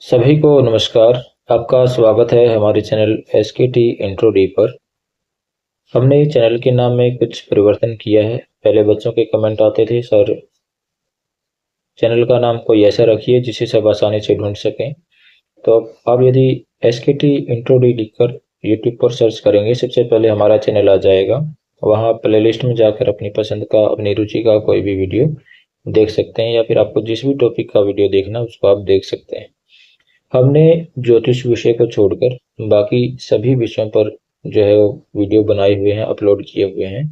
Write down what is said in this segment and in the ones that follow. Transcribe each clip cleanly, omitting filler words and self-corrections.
सभी को नमस्कार। आपका स्वागत है हमारे चैनल SKT इंट्रो डी पर। हमने चैनल के नाम में कुछ परिवर्तन किया है। पहले बच्चों के कमेंट आते थे, सर चैनल का नाम कोई ऐसा रखिए जिसे सब आसानी से ढूंढ सकें। तो आप यदि SKT इंट्रो डी लिखकर यूट्यूब पर सर्च करेंगे, सबसे पहले हमारा चैनल आ जाएगा। वहाँ प्लेलिस्ट में जाकर अपनी पसंद का, अपनी रुचि का कोई भी वीडियो देख सकते हैं, या फिर आपको जिस भी टॉपिक का वीडियो देखना उसको आप देख सकते हैं। हमने ज्योतिष विषय को छोड़कर बाकी सभी विषयों पर जो है वो वीडियो बनाए हुए हैं, अपलोड किए हुए हैं,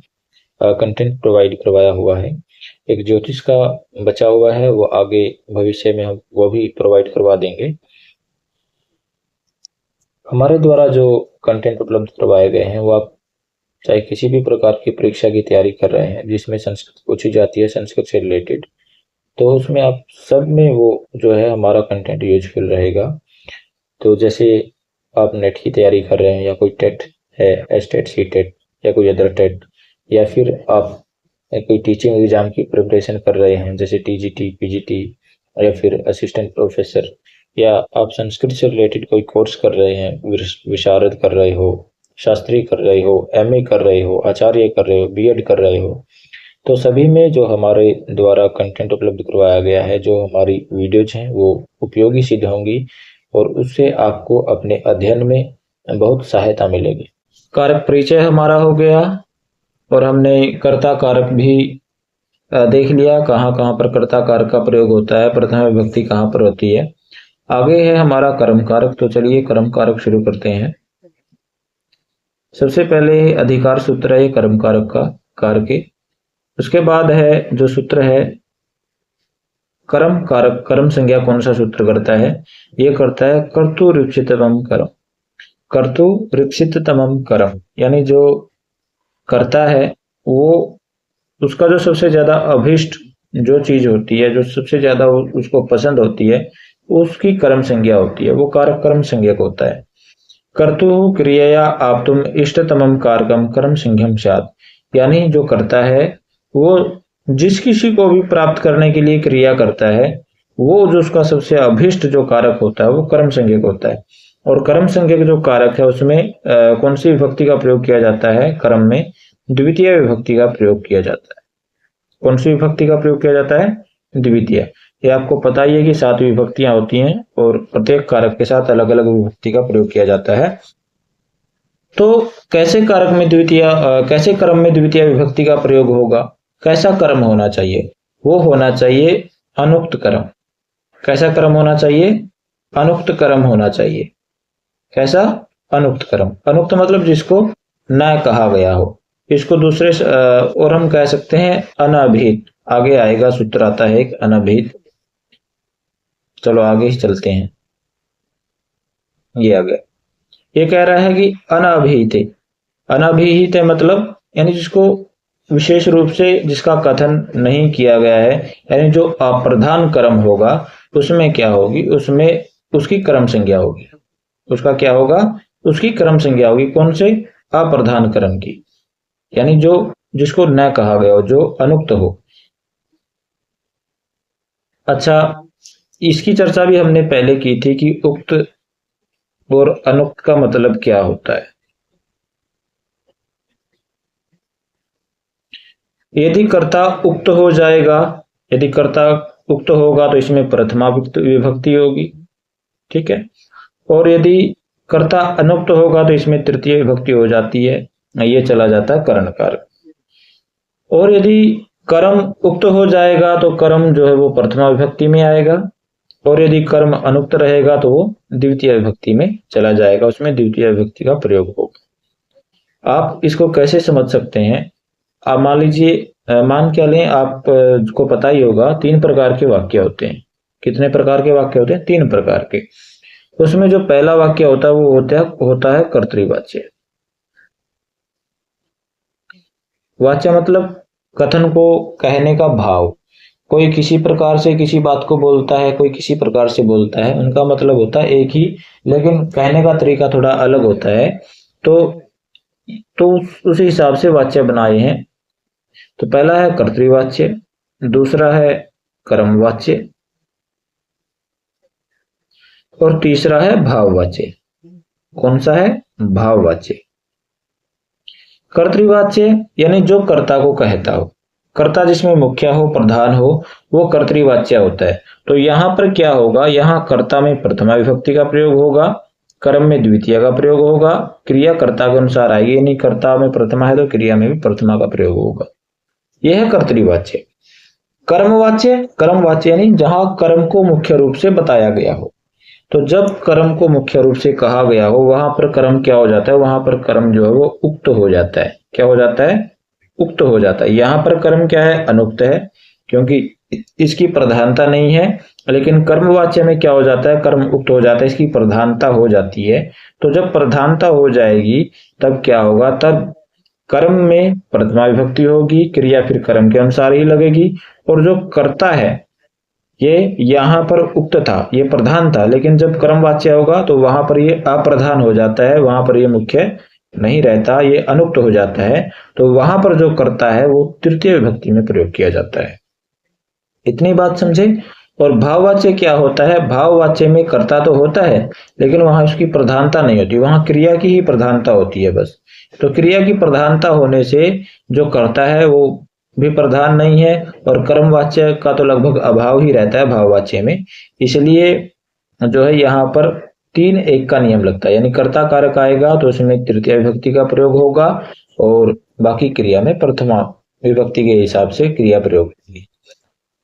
कंटेंट प्रोवाइड करवाया हुआ है। एक ज्योतिष का बचा हुआ है, वो आगे भविष्य में हम वो भी प्रोवाइड करवा देंगे। हमारे द्वारा जो कंटेंट उपलब्ध करवाए गए हैं वो आप चाहे किसी भी प्रकार की परीक्षा की तैयारी कर रहे हैं जिसमें संस्कृत पूछी जाती है, संस्कृत से रिलेटेड, तो उसमें आप सब में वो जो है हमारा कंटेंट यूजफुल रहेगा। तो जैसे आप नेट की तैयारी कर रहे हैं, या कोई टेट है, एस्टेट, सी टेट, या कोई अदर टेट, या फिर आप कोई टीचिंग एग्जाम की प्रिपरेशन कर रहे हैं जैसे TGT, PGT, या फिर असिस्टेंट प्रोफेसर, या आप संस्कृत से रिलेटेड कोई कोर्स कर रहे हैं, विशारद कर रहे हो, शास्त्री कर रहे हो, MA कर रहे हो, आचार्य कर रहे हो, BEd कर रहे हो, तो सभी में जो हमारे द्वारा कंटेंट उपलब्ध करवाया गया है, जो हमारी वीडियोज हैं वो उपयोगी सिद्ध होंगी और उससे आपको अपने अध्ययन में बहुत सहायता मिलेगी। कारक परिचय हमारा हो गया और हमने कर्ता कारक भी देख लिया, कहाँ कहाँ पर कर्ता कारक का प्रयोग होता है, प्रथम विभक्ति कहाँ पर होती है। आगे है हमारा कर्म कारक, तो चलिए कर्म कारक शुरू करते हैं। सबसे पहले अधिकार सूत्र है कर्म कारक का, कारके। उसके बाद है जो सूत्र है कर्म कारक, कर्म संज्ञा कौन सा सूत्र करता है? ये करता है कर्तु रीप्सितमम कर्म। कर्तु रीप्सितमम कर्म यानी जो करता है वो उसका जो सबसे ज्यादा अभिष्ट जो चीज होती है, जो सबसे ज्यादा उसको पसंद होती है, उसकी कर्म संज्ञा होती है, वो कारक कर्म संज्ञक होता है। कर्तु क्रिया आप तुम इष्टतमम कारकम कर्म संज्ञम स्यात्, यानी जो करता है वो जिस किसी को भी प्राप्त करने के लिए क्रिया करता है, वो जो उसका सबसे अभिष्ट जो कारक होता है वो कर्म संज्ञक होता है। और कर्म संज्ञक जो कारक है उसमें कौन सी विभक्ति का प्रयोग किया जाता है? कर्म में द्वितीय विभक्ति का प्रयोग किया जाता है। कौन सी विभक्ति का प्रयोग किया जाता है? द्वितीय। ये आपको पता ही है कि 7 विभक्तियां होती हैं और प्रत्येक कारक के साथ अलग अलग विभक्ति का प्रयोग किया जाता है। तो कैसे कारक में द्वितीय, कैसे कर्म में द्वितीय विभक्ति का प्रयोग होगा? कैसा कर्म होना चाहिए? वो होना चाहिए अनुक्त कर्म। कैसा कर्म होना चाहिए? अनुक्त कर्म होना चाहिए। कैसा? अनुक्त कर्म। अनुक्त मतलब जिसको न कहा गया हो, इसको दूसरे और हम कह सकते हैं अनभिहित। आगे आएगा, सूत्र आता है एक अनभिहित। चलो आगे ही चलते हैं। ये आ गया, ये कह रहा है कि अनभिहित। अनभिहित मतलब यानी जिसको विशेष रूप से जिसका कथन नहीं किया गया है, यानी जो अप्रधान कर्म होगा उसमें क्या होगी? उसमें उसकी कर्म संज्ञा होगी। उसका क्या होगा? उसकी कर्म संज्ञा होगी। कौन से? अप्रधान कर्म की, यानी जो जिसको न कहा गया हो, जो अनुक्त हो। अच्छा, इसकी चर्चा भी हमने पहले की थी कि उक्त और अनुक्त का मतलब क्या होता है। यदि कर्ता उक्त हो जाएगा, यदि कर्ता उक्त होगा तो इसमें प्रथमा विभक्ति होगी, ठीक है। और यदि कर्ता अनुक्त होगा तो इसमें तृतीय विभक्ति हो जाती है, ये चला जाता है करण कारक। और यदि कर्म उक्त हो जाएगा तो कर्म जो है वो प्रथमा विभक्ति में आएगा, और यदि कर्म अनुक्त रहेगा तो वो द्वितीय विभक्ति में चला जाएगा, उसमें द्वितीय विभक्ति का प्रयोग होगा। आप इसको कैसे समझ सकते हैं? आप मान लीजिए, मान क्या लें, आप को पता ही होगा 3 प्रकार के वाक्य होते हैं। कितने प्रकार के वाक्य होते हैं? 3 प्रकार के। उसमें जो पहला वाक्य होता है वो होता है कर्तृवाच्य। वाच्य मतलब कथन को कहने का भाव। कोई किसी प्रकार से किसी बात को बोलता है, कोई किसी प्रकार से बोलता है, उनका मतलब होता है एक ही, लेकिन कहने का तरीका थोड़ा अलग होता है। तो उस हिसाब से वाच्य बनाए हैं। तो पहला है कर्तृवाच्य, दूसरा है कर्मवाच्य, और तीसरा है भाववाच्य। कौन सा है? भाववाच्य। कर्तृवाच्य यानी जो कर्ता को कहता हो, कर्ता जिसमें मुख्य हो, प्रधान हो, वो कर्तृवाच्य होता है। तो यहाँ पर क्या होगा, यहाँ कर्ता में प्रथमा विभक्ति का प्रयोग होगा, कर्म में द्वितीय का प्रयोग होगा, क्रिया कर्ता के अनुसार आएगी, यानी कर्ता में प्रथमा है तो क्रिया में भी प्रथमा का प्रयोग होगा। यह है कर्तृवाच्य। कर्मवाच्य, कर्मवाच्य यानी जहां कर्म को मुख्य रूप से बताया गया हो। तो जब कर्म को मुख्य रूप से कहा गया हो वहां पर कर्म क्या हो जाता है, वहां पर कर्म जो है वो उक्त हो जाता है। क्या हो जाता है? उक्त हो जाता है। यहाँ पर कर्म क्या है? अनुक्त है, क्योंकि इसकी प्रधानता नहीं है। लेकिन कर्मवाच्य में क्या हो जाता है? कर्म उक्त हो जाता है, इसकी प्रधानता हो जाती है। तो जब प्रधानता हो जाएगी तब क्या होगा, तब कर्म में प्रथमा विभक्ति होगी, क्रिया फिर कर्म के अनुसार ही लगेगी। और जो कर्ता है ये यहाँ पर उक्त था, ये प्रधान था, लेकिन जब कर्मवाच्य होगा तो वहां पर ये अप्रधान हो जाता है, वहां पर ये मुख्य नहीं रहता, ये अनुक्त हो जाता है। तो वहां पर जो कर्ता है वो तृतीय विभक्ति में प्रयोग किया जाता है। इतनी बात समझे। और भाववाच्य क्या होता है? भाववाच्य में कर्ता तो होता है लेकिन वहां उसकी प्रधानता नहीं होती, वहां क्रिया की ही प्रधानता होती है बस। तो क्रिया की प्रधानता होने से जो कर्ता है वो भी प्रधान नहीं है, और कर्मवाच्य का तो लगभग अभाव ही रहता है भाववाच्य में। इसलिए जो है यहाँ पर 3-1 का नियम लगता है, यानी कर्ता कारक आएगा तो उसमें तृतीय विभक्ति का प्रयोग होगा और बाकी क्रिया में प्रथमा विभक्ति के हिसाब से क्रिया प्रयोग होगी।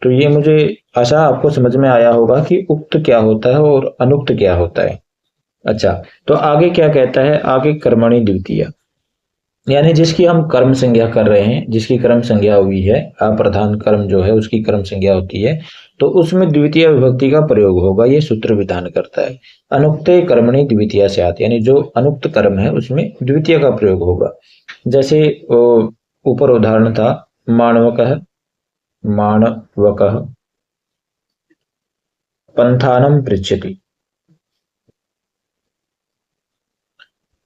तो ये मुझे आशा आपको समझ में आया होगा कि उक्त क्या होता है और अनुक्त क्या होता है। अच्छा, तो आगे क्या कहता है? आगे कर्मणि द्वितीय, यानी जिसकी हम कर्म संज्ञा कर रहे हैं, जिसकी कर्म संज्ञा हुई है, अप्रधान कर्म जो है उसकी कर्म संज्ञा होती है, तो उसमें द्वितीय विभक्ति का प्रयोग होगा। ये सूत्र विधान करता है। अनुक्ते कर्मणि द्वितीय स्यात्, यानी जो अनुक्त कर्म है उसमें द्वितीय का प्रयोग होगा। जैसे ऊपर उदाहरण था, माणवकः माणवकः पंथानं पृच्छति,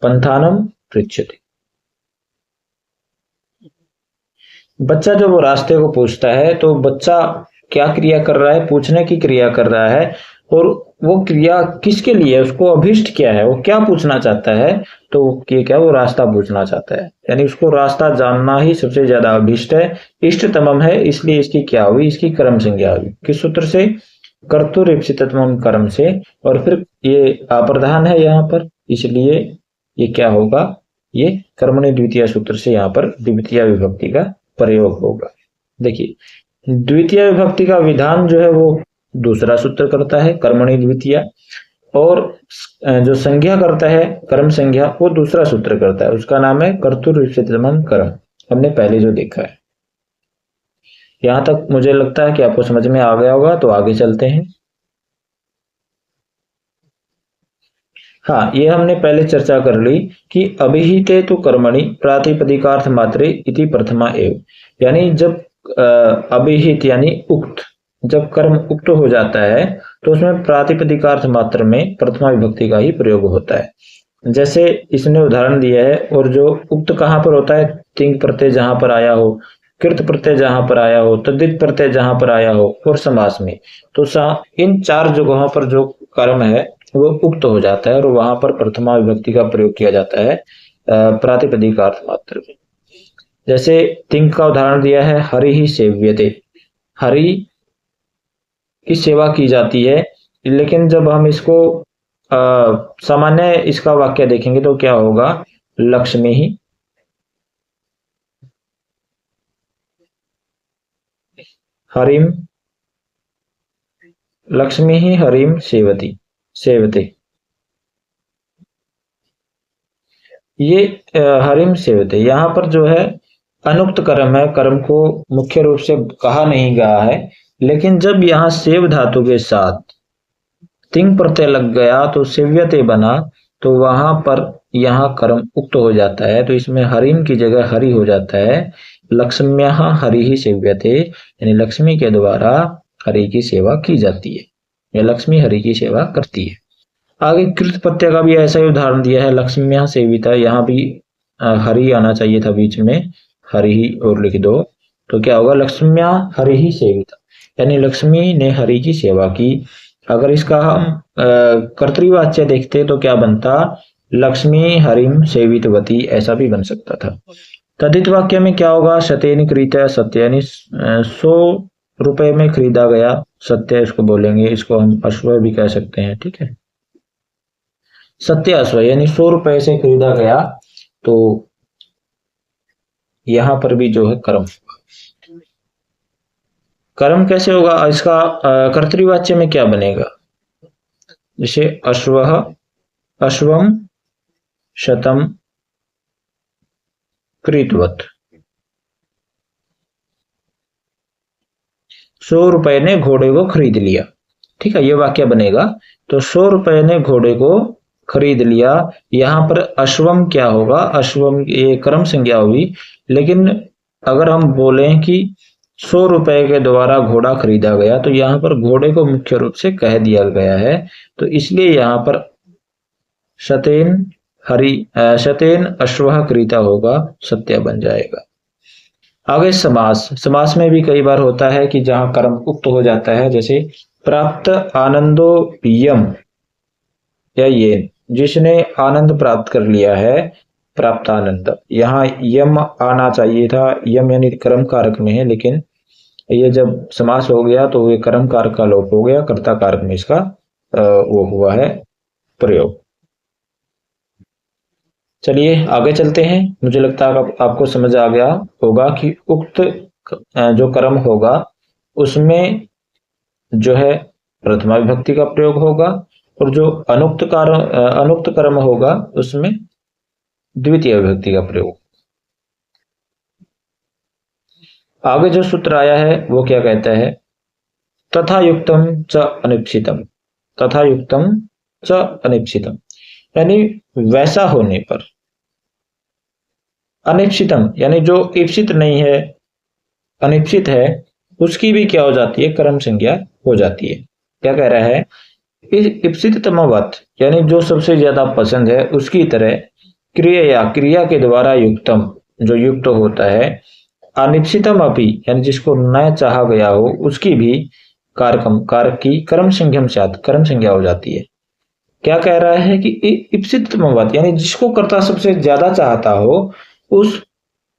पंथानं पृच्छति। बच्चा जब वो रास्ते को पूछता है तो बच्चा क्या क्रिया कर रहा है? पूछने की क्रिया कर रहा है। और वो क्रिया किसके लिए है? उसको अभिष्ट क्या है? वो क्या पूछना चाहता है? तो क्या, वो रास्ता पूछना चाहता है, यानी उसको रास्ता जानना ही सबसे ज्यादा अभिष्ट है, इष्टतमम है। इसलिए इसकी क्या हुई? इसकी कर्म संज्ञा हुई। किस सूत्र से? कर्तुरीप्सिततमम कर्म से। और फिर ये अप्रधान है यहाँ पर, इसलिए ये क्या होगा? ये कर्मणि द्वितीय सूत्र से यहाँ पर द्वितीय विभक्ति का प्रयोग होगा। देखिए, द्वितीय विभक्ति का विधान जो है वो दूसरा सूत्र करता है, कर्मणि द्वितीय, और जो संज्ञा करता है कर्म संज्ञा वो दूसरा सूत्र करता है, उसका नाम है कर्तुरीप्सिततमम कर्म। हमने पहले जो देखा है। यहां तक मुझे लगता है कि आपको समझ में आ गया होगा, तो आगे चलते हैं। हाँ, ये हमने पहले चर्चा कर ली कि अभिहिते तो कर्मणि प्रातिपदिकार्थ मात्रे इति प्रथमा एव, यानी जब अभिहित यानी उक्त, जब कर्म उक्त हो जाता है तो उसमें प्रातिपदिकार्थ मात्र में प्रथमा विभक्ति का ही प्रयोग होता है। जैसे इसने उदाहरण दिया है। और जो उक्त कहाँ पर होता है? तिंग प्रत्यय जहां पर आया हो, कृत प्रत्यय जहां पर आया हो, तद्धित प्रत्यय जहां पर आया हो, और समास में। तो इन 4 जगहों पर जो कर्म है वो उक्त हो जाता है और वहां पर प्रथमा विभक्ति का प्रयोग किया जाता है प्रातिपदिक अर्थ मात्र में। जैसे तिंग का उदाहरण दिया है, हरि ही सेव्यते, हरि की सेवा की जाती है। लेकिन जब हम इसको सामान्य इसका वाक्य देखेंगे तो क्या होगा? लक्ष्मी ही हरिम, लक्ष्मी ही हरिम सेवती, सेवते। ये हरिम सेवते यहाँ पर जो है अनुक्त कर्म है, कर्म को मुख्य रूप से कहा नहीं गया है। लेकिन जब यहाँ सेव धातु के साथ तिंग प्रत्यय लग गया तो सेव्यते बना, तो वहां पर यहाँ कर्म उक्त हो जाता है। तो इसमें हरिम की जगह हरि हो जाता है। लक्ष्म्या हरि ही सेव्यते, यानी लक्ष्मी के द्वारा हरि की सेवा की जाती है, या लक्ष्मी हरि की सेवा करती है। आगे कृत प्रत्यय का भी ऐसा ही उदाहरण दिया है, लक्ष्म्या सेविता, यहाँ भी हरि आना चाहिए था बीच में, हरि ही और लिख दो तो क्या होगा? लक्ष्म्या हरि ही सेविता, यानी लक्ष्मी ने हरि की सेवा की। अगर इसका हम कर्तृवाच्य देखते तो क्या बनता, लक्ष्मी हरिम सेवितवती, ऐसा भी बन सकता था। तद्धित वाक्य में क्या होगा, शतेन क्रीता सत्य, यानी 100 रुपए में खरीदा गया सत्य, इसको बोलेंगे, इसको हम अश्व भी कह सकते हैं, ठीक है। सत्य अश्व यानी 100 रुपए से खरीदा गया, तो यहां पर भी जो है कर्म, कर्म कैसे होगा, इसका कर्तृवाच्य में क्या बनेगा, जैसे अश्वः अश्वम शतम क्रीतवत, 100 रुपए ने घोड़े को खरीद लिया, ठीक है, ये वाक्य बनेगा। तो 100 रुपए ने घोड़े को खरीद लिया, यहां पर अश्वम क्या होगा, अश्वम ये कर्म संज्ञा हुई, लेकिन अगर हम बोले कि 100 रुपए के द्वारा घोड़ा खरीदा गया, तो यहां पर घोड़े को मुख्य रूप से कह दिया गया है, तो इसलिए यहां पर शतेन शतेन अश्वः क्रीता होगा, सत्य बन जाएगा। आगे समास, समास में भी कई बार होता है कि जहां कर्म उक्त हो जाता है, जैसे प्राप्त आनंदो यम, या ये जिसने आनंद प्राप्त कर लिया है, प्राप्त आनंद, यहाँ यम आना चाहिए था, यम यानी कर्म कारक में है, लेकिन ये जब समास हो गया तो ये कर्म कारक का लोप हो गया, कर्ता कारक में इसका वो हुआ है प्रयोग। चलिए आगे चलते हैं, मुझे लगता है आपको समझ आ गया होगा कि उक्त जो कर्म होगा उसमें जो है प्रथमा विभक्ति का प्रयोग होगा, और जो अनुक्त कर्म होगा उसमें द्वितीय विभक्ति का प्रयोग। आगे जो सूत्र आया है वो क्या कहता है, तथा युक्तम च अनिप्सितम, तथा युक्तम च अनिप्सितम, यानी वैसा होने पर, अनिप्सितम यानी जो इप्सित नहीं है, अनिप्सित है, उसकी भी क्या हो जाती है, कर्म संज्ञा हो जाती है। क्या कह रहा है, इप्सितमवत यानी जो सबसे ज्यादा पसंद है उसकी तरह, क्रिया क्रिया के द्वारा युक्तम जो युक्त होता है, अनिप्सितम अपि यानी जिसको न चाहा गया हो उसकी भी कारक की कर्म संज्ञम साथ कर्म संज्ञा हो जाती है। क्या कह रहा है कि इप्सितमवत यानी जिसको कर्ता सबसे ज्यादा चाहता हो, उस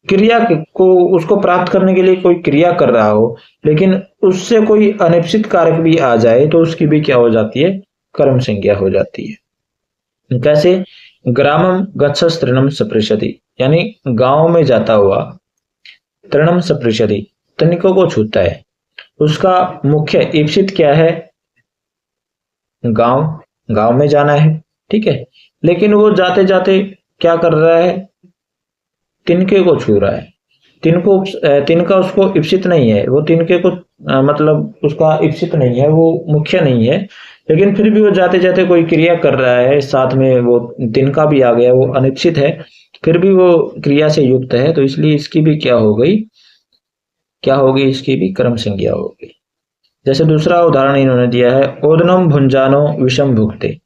क्रिया को उसको प्राप्त करने के लिए कोई क्रिया कर रहा हो, लेकिन उससे कोई अनिप्सित कारक भी आ जाए तो उसकी भी क्या हो जाती है, कर्म संज्ञा हो जाती है। कैसे, ग्रामम गच्छस तृणम सपृशति, यानी गांव में जाता हुआ, तृणम सपृशति तनिकों को छूता है, उसका मुख्य इप्सित क्या है, गांव में जाना है, ठीक है, लेकिन वो जाते जाते क्या कर रहा है, तिनके को छू रहा है, तिनका उसको इप्सित नहीं है, वो तिनके को मतलब उसका इप्सित नहीं है, वो मुख्य नहीं है, लेकिन फिर भी वो जाते जाते कोई क्रिया कर रहा है, साथ में वो तिनका भी आ गया, वो अनिप्सित है, फिर भी वो क्रिया से युक्त है, तो इसलिए इसकी भी क्या हो गई, क्या होगी, इसकी भी कर्म संज्ञा हो गई। जैसे दूसरा उदाहरण इन्होंने दिया है, ओदनम भुंजानो विषम भुक्ते,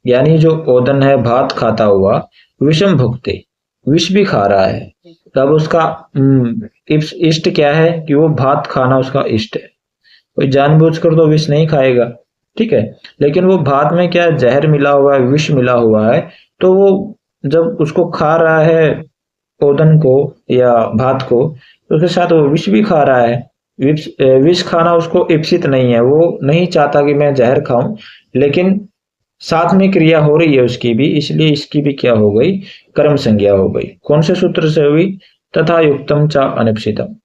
यानी जो ओदन है भात खाता हुआ, विषम भुक्ते विष भी खा रहा है, तब उसका इष्ट क्या है कि वो भात खाना उसका इष्ट है, कोई जानबूझकर तो विष नहीं खाएगा, ठीक है, लेकिन वो भात में क्या जहर मिला हुआ है, विष मिला हुआ है, तो वो जब उसको खा रहा है ओदन को या भात को, तो उसके साथ वो विष भी खा रहा है, विष खाना उसको इप्सित नहीं है, वो नहीं चाहता कि मैं जहर खाऊं, लेकिन साथ में क्रिया हो रही है उसकी भी, इसलिए इसकी भी क्या हो गई, कर्म संज्ञा हो गई। कौन से सूत्र से हुई, तथा युक्तम चा अनिप्सितम,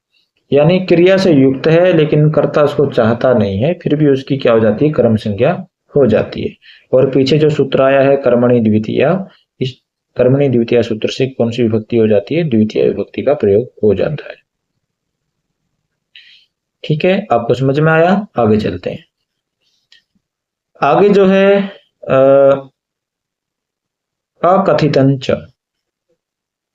यानी क्रिया से युक्त है लेकिन कर्ता उसको चाहता नहीं है, फिर भी उसकी क्या हो जाती है, कर्म संज्ञा हो जाती है। और पीछे जो सूत्र आया है कर्मणि द्वितीया, इस कर्मणि द्वितीया सूत्र से कौन सी विभक्ति हो जाती है, द्वितीय विभक्ति का प्रयोग हो जाता है। ठीक है, आपको समझ में आया, आगे चलते हैं। आगे जो है अकथितं च,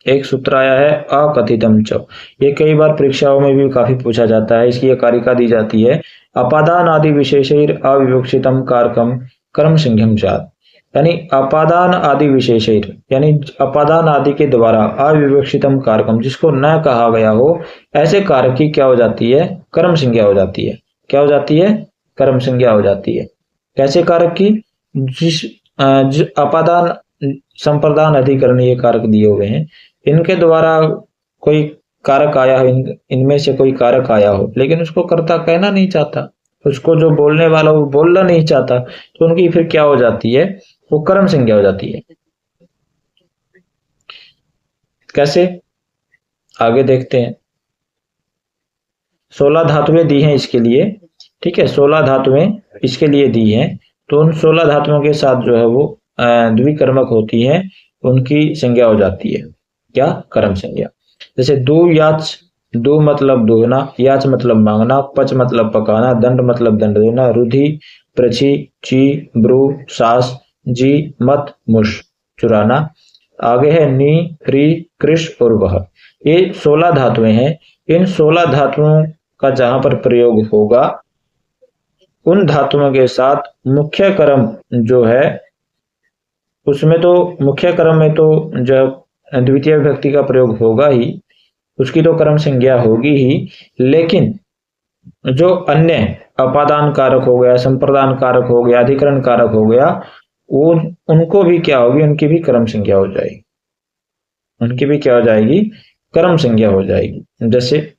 एक सूत्र आया है अकथितम च, ये कई बार परीक्षाओं में भी काफी पूछा जाता है, इसकी कारिका दी जाती है, अपादान आदि विशेषैर अविवक्षितम कारकम कर्म संज्ञम स्यात्, यानी अपादान आदि विशेषैर यानी अपादान आदि के द्वारा अविवक्षितम कारकम जिसको न कहा गया हो, ऐसे कारक की क्या हो जाती है, कर्म संज्ञा हो जाती है। क्या हो जाती है, कर्म संज्ञा हो जाती है। कैसे कारक की? जिस अपादान संप्रदान अधिकरण ये कारक दिए हुए हैं, इनके द्वारा कोई कारक आया हो, इनमें से कोई कारक आया हो, लेकिन उसको कर्ता कहना नहीं चाहता, उसको जो बोलने वाला वो बोलना नहीं चाहता, तो उनकी फिर क्या हो जाती है? वो कर्म संज्ञा हो जाती है। कैसे? आगे देखते हैं। 16 धातुएं दी हैं इसके लिए, ठीक है, 16 धातुएं इसके लिए दी हैं, तो उन 16 धातुओं के साथ जो है वो द्विकर्मक होती हैं, उनकी संज्ञा हो जाती है क्या? कर्म संज्ञा। जैसे दो याच, दो मतलब दोहना, याच मतलब मांगना, पच मतलब पकाना, दंड मतलब दंड देना, रुधि, प्रछि, ची, ब्रू, सास, जी, मत, मुश, चुराना। आगे है नी, री, कृष और वह। ये 16 धातुएं हैं। इन 16 धातुओं का जहां पर प्रयोग होगा, उन धातुओं के साथ मुख्य कर्म जो है उसमें तो मुख्य कर्म में तो जब द्वितीय विभक्ति का प्रयोग होगा ही, उसकी तो कर्म संज्ञा होगी ही, लेकिन जो अन्य अपादान कारक हो गया, संप्रदान कारक हो गया, अधिकरण कारक हो गया, वो उनको भी क्या होगी? उनकी भी कर्म संज्ञा हो जाएगी, उनकी भी क्या हो जाएगी? कर्म संज्ञा हो जाएगी। जैसे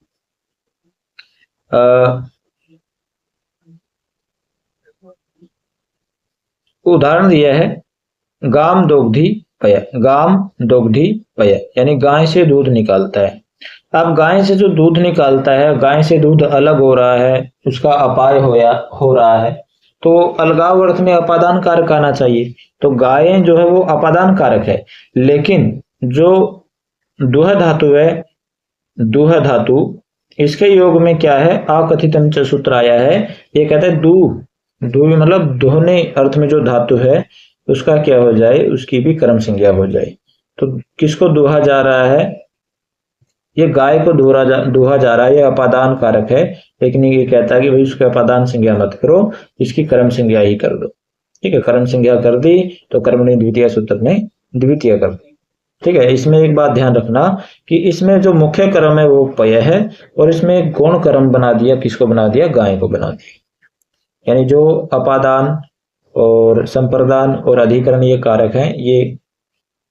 उदाहरण दिया है, गाम दोग्धी पय, गाम दोग्धी पय, यानी गाय से दूध निकालता है। अब गाय से जो दूध निकालता है, गाय से दूध अलग हो रहा है, उसका अपाय हो रहा है, तो अलगाव अर्थ में अपादान कारक आना चाहिए, तो गाय जो है वो अपादान कारक है, लेकिन जो दुह धातु है, दुह धातु, इसके योग में क्या है? अकथितम च सूत्र आया है, ये कहता है दू, दू मतलब दोहने अर्थ में जो धातु है उसका क्या हो जाए? उसकी भी कर्म संज्ञा हो जाए। तो किसको दुहा जा रहा है? ये गाय को दुहा जा रहा है, ये अपादान कारक है, लेकिन ये कहता है कि भाई उसके अपादान संज्ञा मत करो, इसकी कर्म संज्ञा ही कर दो। ठीक है, कर्म संज्ञा कर दी तो कर्मणि द्वितीय सूत्र ने द्वितीय कर दी। ठीक है, इसमें एक बात ध्यान रखना कि इसमें जो मुख्य कर्म है वो पय है, और इसमें गौण कर्म बना दिया, किसको बना दिया? गाय को बना दिया। यानी जो अपादान और संप्रदान और अधिकरण ये कारक हैं, ये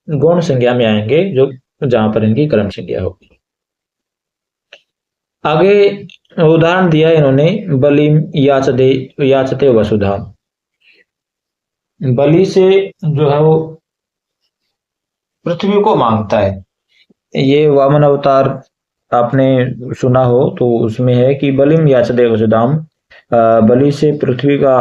गौण संज्ञा में आएंगे, जो जहां पर इनकी कर्म संज्ञा होगी। आगे उदाहरण दिया इन्होंने, बलिम याचते वसुधा। बलि से जो है वो पृथ्वी को मांगता है। ये वामन अवतार आपने सुना हो तो उसमें है कि बलिम याचते वसुधाम, बलि से पृथ्वी का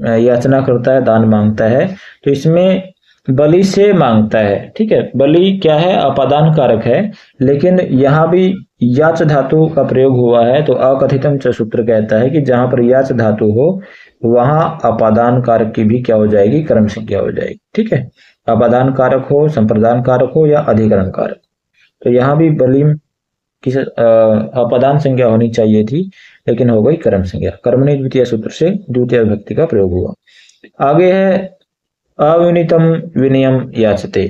याचना करता है, दान मांगता है। तो इसमें बलि से मांगता है, ठीक है, बलि क्या है? अपादान कारक है, लेकिन यहां भी याच धातु का प्रयोग हुआ है, तो अकथितम च सूत्र कहता है कि जहां पर याच धातु हो वहां अपादान कारक की भी क्या हो जाएगी? कर्म संज्ञा हो जाएगी। ठीक है, अपादान कारक हो, संप्रदान कारक हो या अधिकरण कारक, तो यहां भी बलिम की अपादान संज्ञा होनी चाहिए थी, लेकिन हो गई कर्म संज्ञा। कर्मणि द्वितीय सूत्र से द्वितीय विभक्ति का प्रयोग हुआ। आगे है अविनीतम विनयम याचते।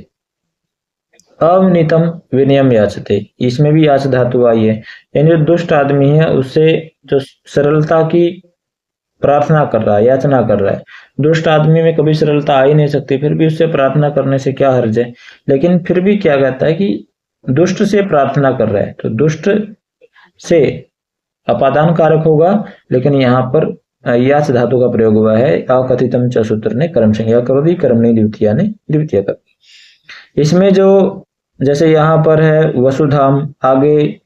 अविनीतम विनयम याचते, इसमें भी याच धातु आई है, यानी जो दुष्ट आदमी है उससे जो सरलता की प्रार्थना कर रहा है, याचना कर रहा है। दुष्ट आदमी में कभी सरलता आ ही नहीं सकती, फिर भी उससे प्रार्थना करने से क्या हर्ज है? लेकिन फिर भी क्या कहता है कि दुष्ट से प्रार्थना कर रहा है, तो दुष्ट से अपादान कारक होगा, लेकिन यहाँ पर याच धातु का प्रयोग हुआ है, अकथितम च सूत्र ने कर्म संज्ञा कर दी, कर्मणि द्वितीय ने द्वितीय कर दी। इसमें जो जैसे यहाँ पर है वसुधाम, आगे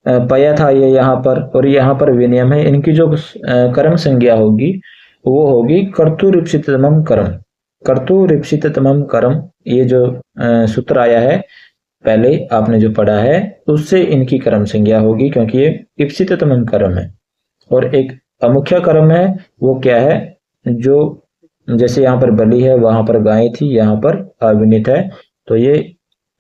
पया था ये यहाँ पर, और यहाँ पर विनियम है, इनकी जो कर्म संज्ञा होगी वो होगी कर्तुरिप्सितमम कर्म। कर्तुरिप्सितमम कर्म, ये जो सूत्र आया है पहले आपने जो पढ़ा है, उससे इनकी कर्म संज्ञा होगी, क्योंकि ये इप्सितमम कर्म है। और एक मुख्य कर्म है, वो क्या है? जो जैसे यहाँ पर बलि है, वहां पर गाय थी, यहाँ पर अविनीत है, तो ये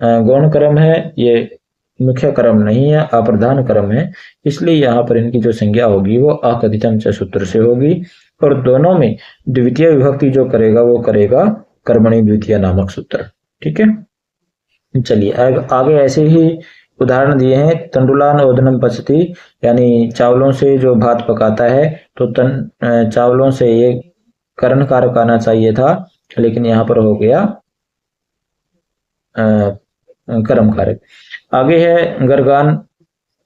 गौण कर्म है, ये मुख्य कर्म नहीं है, अप्रधान कर्म है, इसलिए यहाँ पर इनकी जो संज्ञा होगी वो अकथितम च सूत्र से होगी, और दोनों में द्वितीय विभक्ति जो करेगा वो करेगा कर्मणि द्वितीय नामक सूत्र। ठीक है, चलिए आगे ऐसे ही उदाहरण दिए हैं। तंडुलान ओदनम पचती, यानी चावलों से जो भात पकाता है, तो चावलों से ये करण कारक आना चाहिए था, लेकिन यहाँ पर हो गया कर्म कारक। आगे है गर्गान,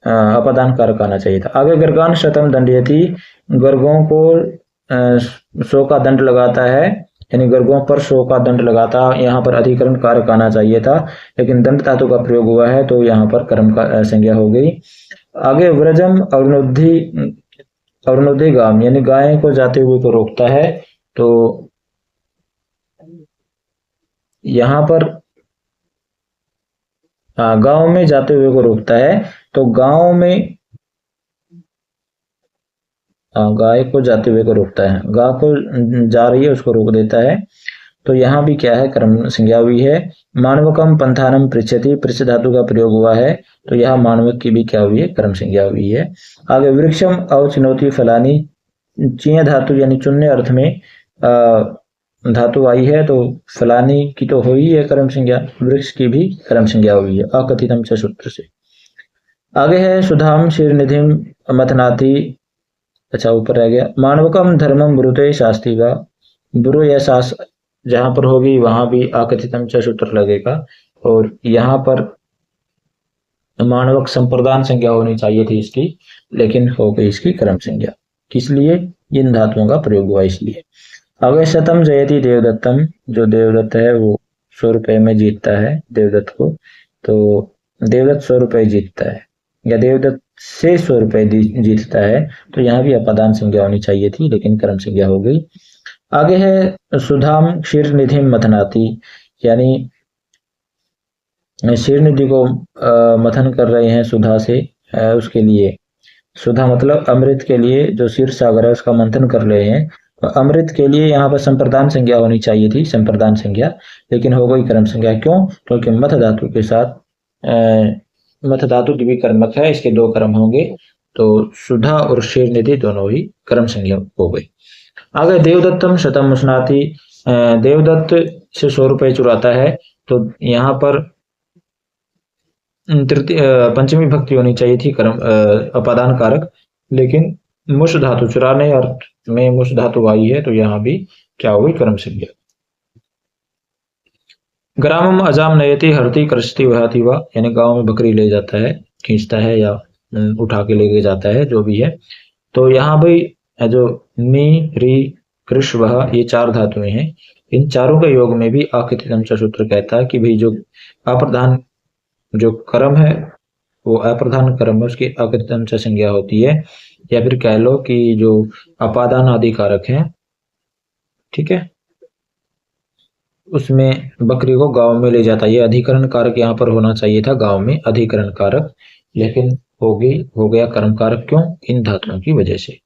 अपादान कारक आना चाहिए था। आगे गर्गान शतम दंडयति, गर्गों को 100 का दंड लगाता है, यानी गर्गों पर 100 का दंड लगाता, यहाँ पर अधिकरण कारक आना चाहिए था, लेकिन दंड धातु का प्रयोग हुआ है तो यहाँ पर कर्म का संज्ञा हो गई। आगे व्रजम अरुणोदय गाम, यानी गाय को जाते हुए को रोकता है, तो यहाँ पर गांव में जाते हुए को रोकता है, तो गांव में गाय को जाते हुए को रोकता है, गाय को जा रही है उसको रोक देता है, तो यहाँ भी क्या है, कर्म संज्ञा हुई है। मानवकम पंथानम पृच्छति, पृच्छ धातु का प्रयोग हुआ है, तो यह मानवक की भी क्या हुई है, कर्म संज्ञा हुई है। आगे वृक्षम अवचिनोति फलानी, चीय धातु यानी चुनने अर्थ में धातु आई है, तो फलानी की तो हुई है कर्म संज्ञा, वृक्ष की भी कर्म संज्ञा हुई है अकथितम च सूत्र से। आगे है सुधाम शीर्निधिम मथनाथी, अच्छा ऊपर रह गया। मानवकम धर्मम ब्रुते शास्त्री व, ब्रु या शास जहां पर होगी वहां भी अकथितम च सूत्र लगेगा, और यहाँ पर मानवक संप्रदान संज्ञा होनी चाहिए थी इसकी, लेकिन हो गई इसकी कर्म संज्ञा, किस लिए, इन धातुओं का प्रयोग हुआ इसलिए। आगे शतम जयति देवदत्तम, जो देवदत्त है वो 100 रुपए में जीतता है देवदत्त को, तो देवदत्त 100 रुपए जीतता है या देवदत्त से 100 रुपए जीतता है, तो यहाँ भी अपादान संज्ञा होनी चाहिए थी, लेकिन कर्म संज्ञा हो गई। आगे है सुधाम क्षीर निधि मथनाती, यानी क्षीर निधि को मथन कर रहे हैं सुधा से, उसके लिए, सुधा मतलब अमृत के लिए, जो क्षीर सागर है उसका मंथन कर रहे हैं, तो अमृत के लिए यहाँ पर संप्रदान संज्ञा होनी चाहिए थी, संप्रदान संज्ञा, लेकिन हो गई कर्म संज्ञा। क्यों, क्योंकि मथ धातु के साथ मथ धातु भी कर्मक है, इसके 2 कर्म होंगे, तो सुधा और क्षीर निधि दोनों ही कर्म संज्ञा हो गई। आगे देवदत्तम शतम मुस्नाति, देवदत्त से 100 रुपए चुराता है, तो यहाँ पर तृतीय पंचमी भक्ति होनी चाहिए थी कर्म अपादान कारक, लेकिन मुष धातु चुराने अर्थ में मुष धातु आई है, तो यहाँ भी क्या हुई, कर्म संज्ञा। ग्रामम अजाम नयति हरती कृष्टि वहाती वा, यानी गांव में बकरी ले जाता है, खींचता है या उठा के लेके जाता है, जो भी है, तो यहाँ भी जो नी री कृष वह, ये 4 धातुएं हैं, इन चारों के योग में भी अकथितम च सूत्र कहता है कि भाई जो अप्रधान जो कर्म है वो अप्रधान कर्म है, उसकी अकथितम च संज्ञा होती है, या फिर कह लो कि जो अपादान आदि कारक है, ठीक है, उसमें बकरी को गांव में ले जाता है, ये अधिकरण कारक यहाँ पर होना चाहिए था, गांव में अधिकरण कारक, लेकिन हो गया कर्म कारक, क्यों, इन धातुओं की वजह से।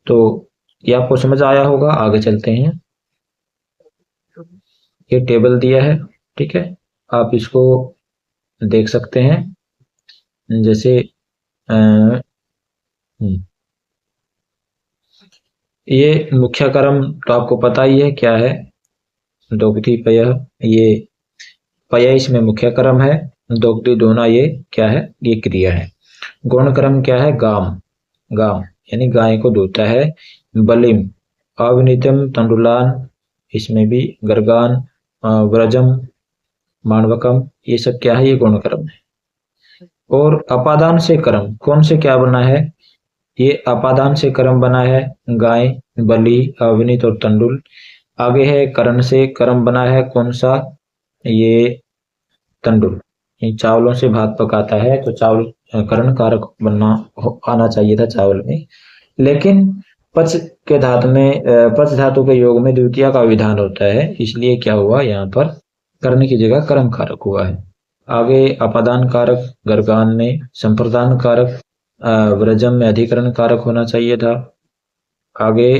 तो ये आपको समझ आया होगा। आगे चलते हैं, ये टेबल दिया है, ठीक है, आप इसको देख सकते हैं, जैसे ये मुख्य कर्म तो आपको पता ही है क्या है, दोगती पय, ये पय इसमें मुख्य कर्म है, दोगती दोना ये क्या है, ये क्रिया है। गौण कर्म क्या है, गाम, गाम यानी गाय को दूता है। बलिम अविनितम तंडुलान, इसमें भी गर्गान, व्रजम, माणवकम, ये सब क्या है, ये गौण कर्म है। और अपादान से कर्म कौन से क्या बना है, ये अपादान से कर्म बना है, गाय, बलि, अविनित और तंडुल। आगे है करण से कर्म बना है, कौन सा, ये तंडुल, ये चावलों से भात पकाता है, तो चावल करण कारक बनना आना चाहिए था चावल में, लेकिन पच के धातु में, पच धातु के योग में द्वितीय का विधान होता है, इसलिए क्या हुआ, यहाँ पर करने की जगह कर्म कारक हुआ है। आगे अपादान कारक गर्गान में, संप्रदान कारक व्रजम में अधिकरण कारक होना चाहिए था। आगे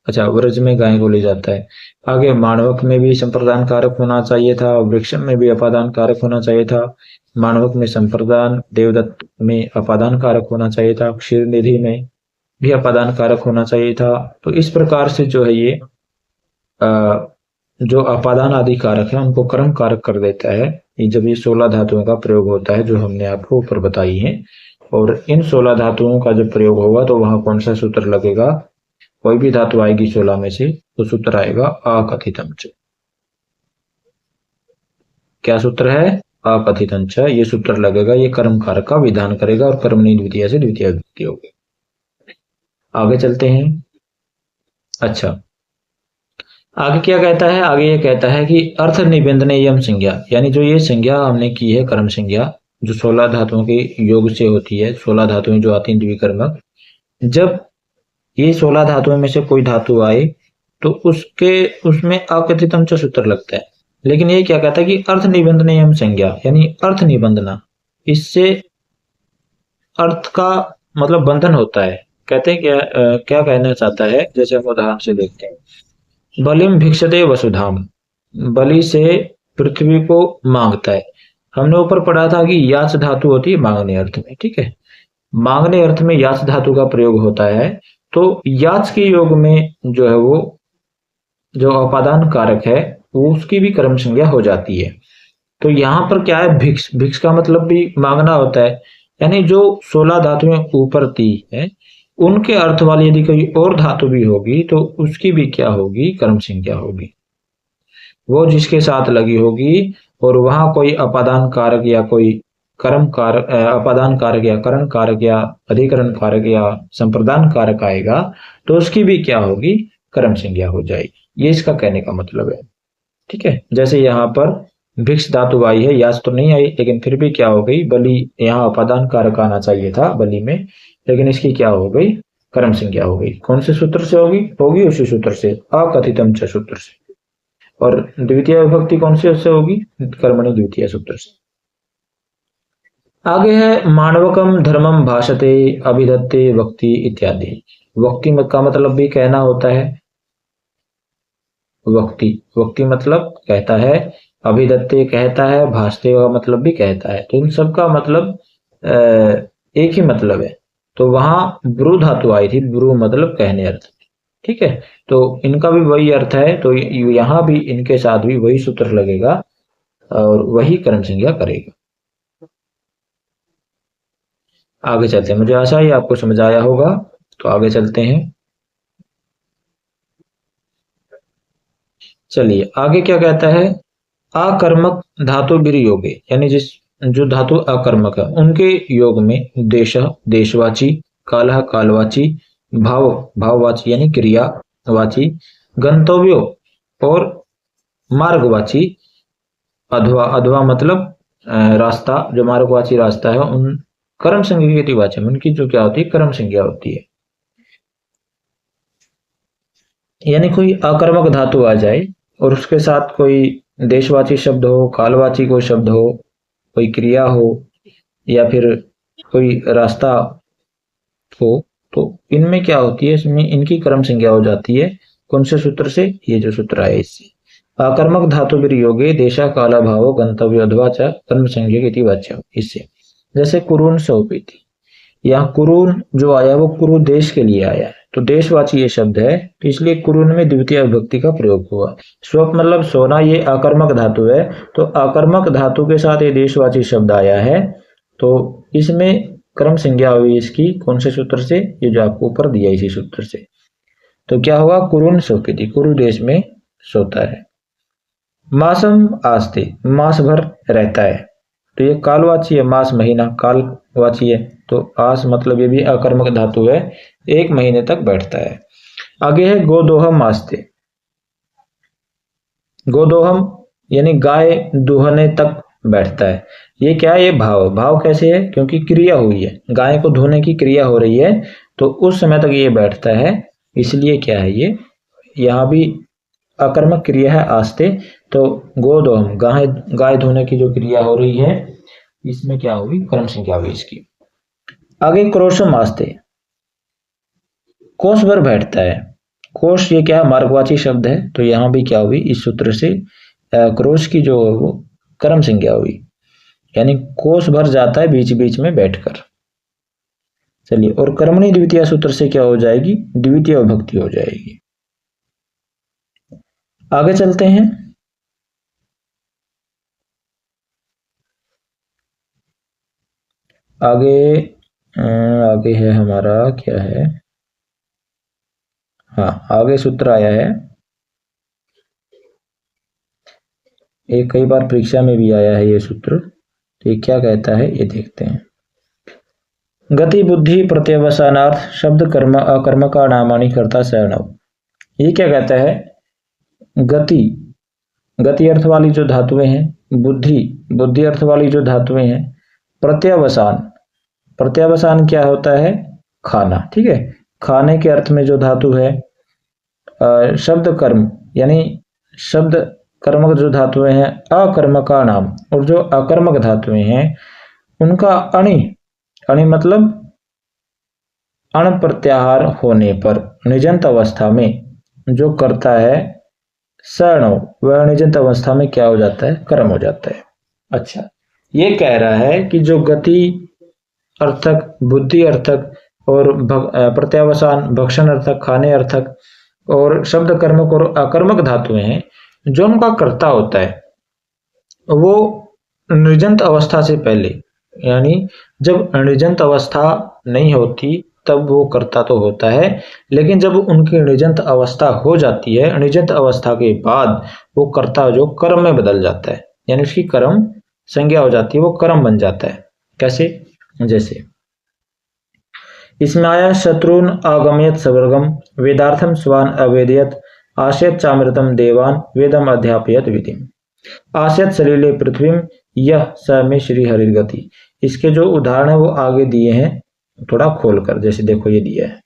अच्छा, व्रज में गाय को ले जाता है। आगे माणवक में भी संप्रदान कारक होना चाहिए था, वृक्षम में भी अपादान कारक होना चाहिए था, माणवक में संप्रदान, देवदत्त में अपादान कारक होना चाहिए था, क्षीर निधि में भी अपादान कारक होना चाहिए था। तो इस प्रकार से जो है ये जो अपादान आदि कारक है उनको कर्म कारक कर देता है, जब ये 16 धातुओं का प्रयोग होता है जो हमने आपको ऊपर बताई है। और इन 16 धातुओं का जब प्रयोग होगा तो वहां कौन सा सूत्र लगेगा, कोई भी धातु आएगी 16 में से तो सूत्र आएगा अकथितम च। क्या सूत्र है? अकथितम च। ये सूत्र लगेगा, ये कर्म कारक का विधान करेगा और कर्मणी द्वितीय से द्वितीय विभक्ति होगी। आगे चलते हैं। अच्छा, आगे क्या कहता है? आगे ये कहता है कि अर्थ निबंधने यम संज्ञा, यानी जो ये संज्ञा हमने की है कर्म संज्ञा, जो 16 धातुओं के योग से होती है, 16 धातुएं जो आती हैं द्विकर्मक, जब ये 16 धातुओं में से कोई धातु आए तो उसमें अकथितम च सूत्र लगता है। लेकिन ये क्या कहता है कि अर्थ निबंधने यम संज्ञा, यानी अर्थ निबंधना, इससे अर्थ का मतलब बंधन होता है। कहते हैं क्या कहना चाहता है, जैसे हम उदाहरण से देखते हैं। बलिम भिक्षते वसुधाम, बलि से पृथ्वी को मांगता है। हमने ऊपर पढ़ा था कि याच धातु होती है मांगने अर्थ में, ठीक है। मांगने अर्थ में याच धातु का प्रयोग होता है। तो याच के योग में जो है वो जो अपादान कारक है वो उसकी भी कर्म संज्ञा हो जाती है। तो यहाँ पर क्या है, भिक्ष, भिक्ष का मतलब भी मांगना होता है। यानी जो 16 धातुएं ऊपर दी है उनके अर्थ वाली यदि कोई और धातु भी होगी तो उसकी भी क्या होगी, कर्म संज्ञा होगी। वो जिसके साथ लगी होगी और वहां कोई अपादान कारक या कोई कर्म कारक, अपादान कारक या करण कारक या अधिकरण कारक या संप्रदान कारक आएगा तो उसकी भी क्या होगी, कर्म संज्ञा हो जाएगी। ये इसका कहने का मतलब है, ठीक है। जैसे यहाँ पर भिक्ष धातु आई है, याच तो नहीं आई, लेकिन फिर भी क्या हो गई, बलि, यहाँ अपादान कारक आना चाहिए था बलि में, लेकिन इसकी क्या हो गई, कर्म संज्ञा हो गई। कौन से सूत्र से होगी? होगी उसी सूत्र से, अकथितम च सूत्र से। और द्वितीय विभक्ति कौन सी उससे होगी, कर्मणि द्वितीय सूत्र से। आगे है मानवकम धर्मम भाषते अभिधत्ते वक्ति इत्यादि। वक्ति का मतलब भी कहना होता है, वक्ति, वक्ति मतलब कहता है, अभिधत्ते कहता है, भाषते का मतलब भी कहता है। तो इन सब का मतलब एक ही मतलब है। तो वहां ब्रू धातु आई थी, ब्रू मतलब कहने अर्थ, ठीक है। तो इनका भी वही अर्थ है, तो यहाँ भी इनके साथ भी वही सूत्र लगेगा और वही कर्म संज्ञा करेगा। आगे चलते हैं, मुझे आशा है आपको समझ आया होगा। तो आगे चलते हैं। चलिए आगे क्या कहता है, अकर्मक धातु बिर योगे, यानी जिस जो धातु अकर्मक है उनके योग में देश देशवाची, कालः कालवाची, भाव भाववाची यानी क्रियावाची, गंतव्यो और मार्गवाची, अधवा अधवा मतलब रास्ता, जो मार्गवाची रास्ता है, उन कर्म संज्ञा की वाचन उनकी जो क्या होती है, कर्म संज्ञा होती है। यानी कोई अकर्मक धातु आ जाए और उसके साथ कोई देशवाची शब्द हो, कालवाची कोई शब्द हो, कोई क्रिया हो या फिर कोई रास्ता हो, तो इनमें क्या होती है, इसमें इनकी कर्म संज्ञा हो जाती है। कौन से सूत्र से? ये जो सूत्र है इससे। आकर्मक धातु योगे देशा काला भाव गंतव्य अधवा च कर्म संज्ञा वाच्य, इससे। जैसे कुरून सौपीति, यहाँ कुरून जो आया वो कुरु देश के लिए आया है, तो देशवाची ये शब्द है, तो इसलिए कुरून में द्वितीय विभक्ति का प्रयोग हुआ। स्वप मतलब सोना, ये आकर्मक धातु है, तो आकर्मक धातु के साथ ये देशवाची शब्द आया है, तो इसमें कर्म संज्ञा हुई इसकी। कौन से सूत्र से? ये जो आपको ऊपर दिया इसी सूत्र से। तो क्या होगा, कुरून सोपीति, कुरु देश में सोता है। मासम आस्ते, मास भर रहता है, तो ये कालवाची है, मास महीना कालवाची है, तो आस मतलब ये भी अकर्मक धातु है, 1 महीने तक बैठता है। आगे है गोदोहम आस्ते, गोदोहम यानी गाय दुहने तक बैठता है। ये क्या है, ये भाव, भाव कैसे है, क्योंकि क्रिया हुई है, गाय को धोने की क्रिया हो रही है, तो उस समय तक ये बैठता है, इसलिए क्या है ये, यहाँ भी अकर्मक क्रिया है आस्ते। तो गोदोहम, गाय गाय धोने की जो क्रिया हो रही है, इसमें क्या होगी, कर्म संज्ञा हुई इसकी। आगे क्रोशम आस्ते, कोष भर बैठता है। कोष ये क्या है, मार्गवाची शब्द है, तो यहाँ भी क्या हुई, इस सूत्र से क्रोश की जो वो कर्म संज्ञा हुई, यानी कोष भर जाता है बीच बीच में बैठकर। चलिए, और कर्मणि द्वितीय सूत्र से क्या हो जाएगी, द्वितीय विभक्ति हो जाएगी। आगे चलते हैं। आगे आगे है हमारा क्या है, हाँ, आगे सूत्र आया है, ये कई बार परीक्षा में भी आया है ये सूत्र। तो ये क्या कहता है ये देखते हैं। गति बुद्धि प्रत्यवसानार्थ शब्द कर्म अकर्म का नामानी कर्ता सरणव। ये क्या कहता है, गति, गति अर्थ वाली जो धातुएं हैं, बुद्धि, बुद्धि अर्थ वाली जो धातुएं हैं, प्रत्यवसान, प्रत्यवसान क्या होता है, खाना, ठीक है, खाने के अर्थ में जो धातु है, शब्द कर्म यानी शब्द कर्मक जो धातुएं हैं, अकर्म का नाम, और जो अकर्मक धातुएं हैं उनका अणि, अणि मतलब अण प्रत्याहार होने पर निजंत अवस्था में जो करता है सरणव, वह निजंत अवस्था में क्या हो जाता है, कर्म हो जाता है। अच्छा, ये कह रहा है कि जो गति अर्थक, बुद्धि अर्थक और प्रत्यावसान भक्षण अर्थक, खाने अर्थक और शब्द कर्मक और अकर्मक धातुएं हैं, जो उनका कर्ता होता है वो निर्जंत अवस्था से पहले, यानी जब निर्जंत अवस्था नहीं होती तब वो कर्ता तो होता है, लेकिन जब उनकी निर्जंत अवस्था हो जाती है, निर्जंत अवस्था के बाद वो कर्ता जो कर्म में बदल जाता है, यानी उसकी कर्म संज्ञा हो जाती है, वो कर्म बन जाता है। कैसे, जैसे इसमें आया शत्रुन आगमयत सवर्गम वेदार्थम स्वान अवेदयत आशयत चामृतम देवान वेदम अध्यापयत विधिम आशयत सलीले पृथ्वी यह स में श्री हरिगति। इसके जो उदाहरण है वो आगे दिए हैं, थोड़ा खोलकर, जैसे देखो ये दिया है,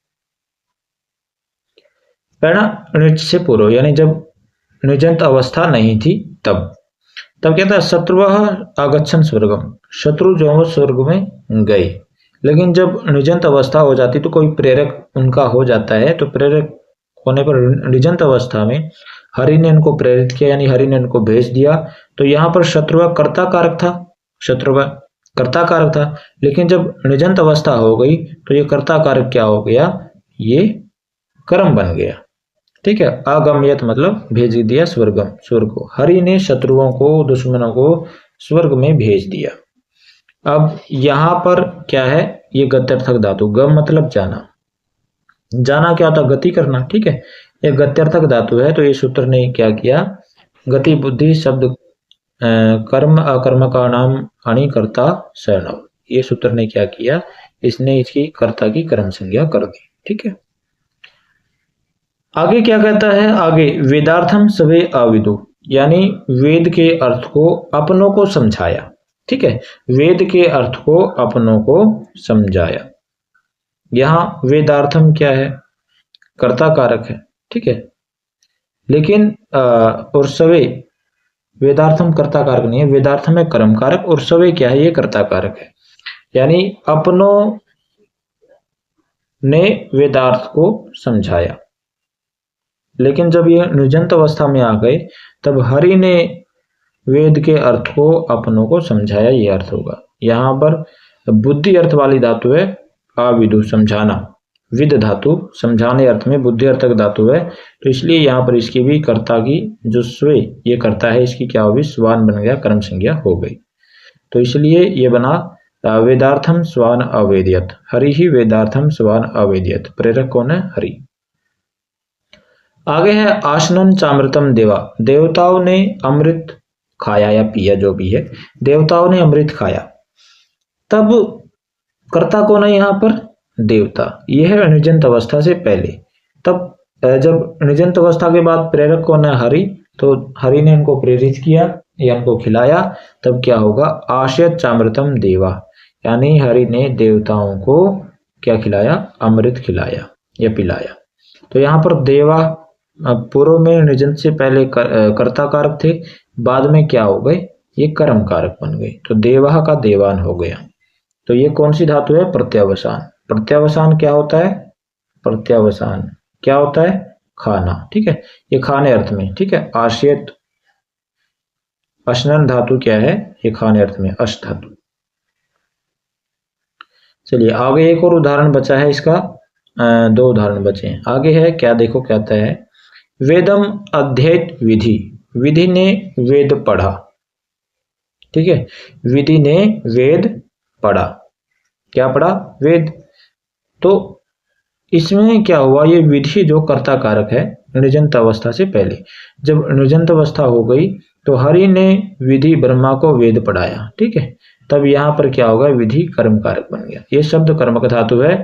पहला नृत्य से पूर्व, यानी जब निर्जंत अवस्था नहीं थी तब, तब क्या था, शत्रु आगच्छन स्वर्गम, शत्रु जो है स्वर्ग में गए, लेकिन जब निर्जंत अवस्था हो जाती तो कोई प्रेरक उनका हो जाता है, तो प्रेरक होने पर निर्जंत अवस्था में हरि ने उनको प्रेरित किया, यानी हरि ने उनको भेज दिया। तो यहाँ पर शत्रु कर्ता कारक था, शत्रु कर्ता कारक था, लेकिन जब निर्जंत अवस्था हो गई तो ये कर्ता कारक क्या हो गया, ये कर्म बन गया। ठीक है, आगम्यत मतलब भेज दिया स्वर्गम, स्वर्ग को, हरि ने शत्रुओं को, दुश्मनों को स्वर्ग में भेज दिया। अब यहां पर क्या है, ये गत्यर्थक धातु, गम मतलब जाना, जाना क्या होता, गति करना, ठीक है, ये गत्यर्थक धातु है। तो ये सूत्र ने क्या किया, गति बुद्धि शब्द कर्म अकर्म का नाम अणि कर्ता सरणव, ये सूत्र ने क्या किया, इसने इसकी कर्ता की कर्म संज्ञा कर दी। ठीक है, आगे क्या कहता है, आगे वेदार्थम सवे अविदु, यानी वेद के अर्थ को अपनों को समझाया। ठीक है, वेद के अर्थ को अपनों को समझाया। यहां वेदार्थम क्या है, कर्ता कारक है, ठीक है, लेकिन और सवे, वेदार्थम कर्ता कारक नहीं है, वेदार्थम है कर्म कारक, और सवे क्या है, ये कर्ता कारक है, यानी अपनों ने वेदार्थ को समझाया। लेकिन जब ये निर्जंत अवस्था में आ गए तब हरि ने वेद के अर्थ को अपनों को समझाया, ये अर्थ होगा। यहां पर बुद्धि अर्थ वाली धातु है अविदु, समझाना, विद धातु समझाने अर्थ में, बुद्धि अर्थक धातु है, तो इसलिए यहाँ पर इसकी भी कर्ता की जो स्वे ये करता है, इसकी क्या होगी, स्वान बन गया, कर्म संज्ञा हो गई। तो इसलिए ये बना वेदार्थम स्वान अवेद्यत, हरि ही वेदार्थम स्वान अवेद्यत, प्रेरक कौन है, हरि। आगे है आशनन चामृतम देवा, देवताओं ने अमृत खाया या पिया, जो भी है, देवताओं ने अमृत खाया। तब कर्ता कौन है यहाँ पर, देवता, यह है निर्जंत अवस्था से पहले। तब जब निर्जंत अवस्था के बाद प्रेरक कौन है, हरि, तो हरि ने इनको प्रेरित किया या इनको खिलाया, तब क्या होगा, आशयत चामृतम देवा, यानी हरि ने देवताओं को क्या खिलाया, अमृत खिलाया या पिलाया। तो यहाँ पर देवा पूर्व में निर्जंत से पहले कर्ता कारक थे, बाद में क्या हो गए, ये कर्म कारक बन गए, तो देवा का देवान हो गया। तो ये कौन सी धातु है, प्रत्यावसान। प्रत्यावसान क्या होता है, प्रत्यावसान क्या होता है, खाना। ठीक है, ये खाने अर्थ में, ठीक है, आशयत अशनन धातु क्या है, ये खाने अर्थ में, अश धातु। चलिए आगे एक और उदाहरण बचा है इसका, दो उदाहरण बचे हैं। आगे है क्या, देखो कहता है, वेदम अध्ययत विधि, विधि ने वेद पढ़ा। ठीक है, विधि ने वेद पढ़ा, क्या पढ़ा, वेद। तो इसमें क्या हुआ, ये विधि जो कर्ता कारक है निर्जंत अवस्था से पहले, जब निर्जंत अवस्था हो गई तो हरि ने विधि ब्रह्मा को वेद पढ़ाया, ठीक है, तब यहाँ पर क्या होगा, विधि कर्म कारक बन गया। ये शब्द कर्मक धातु है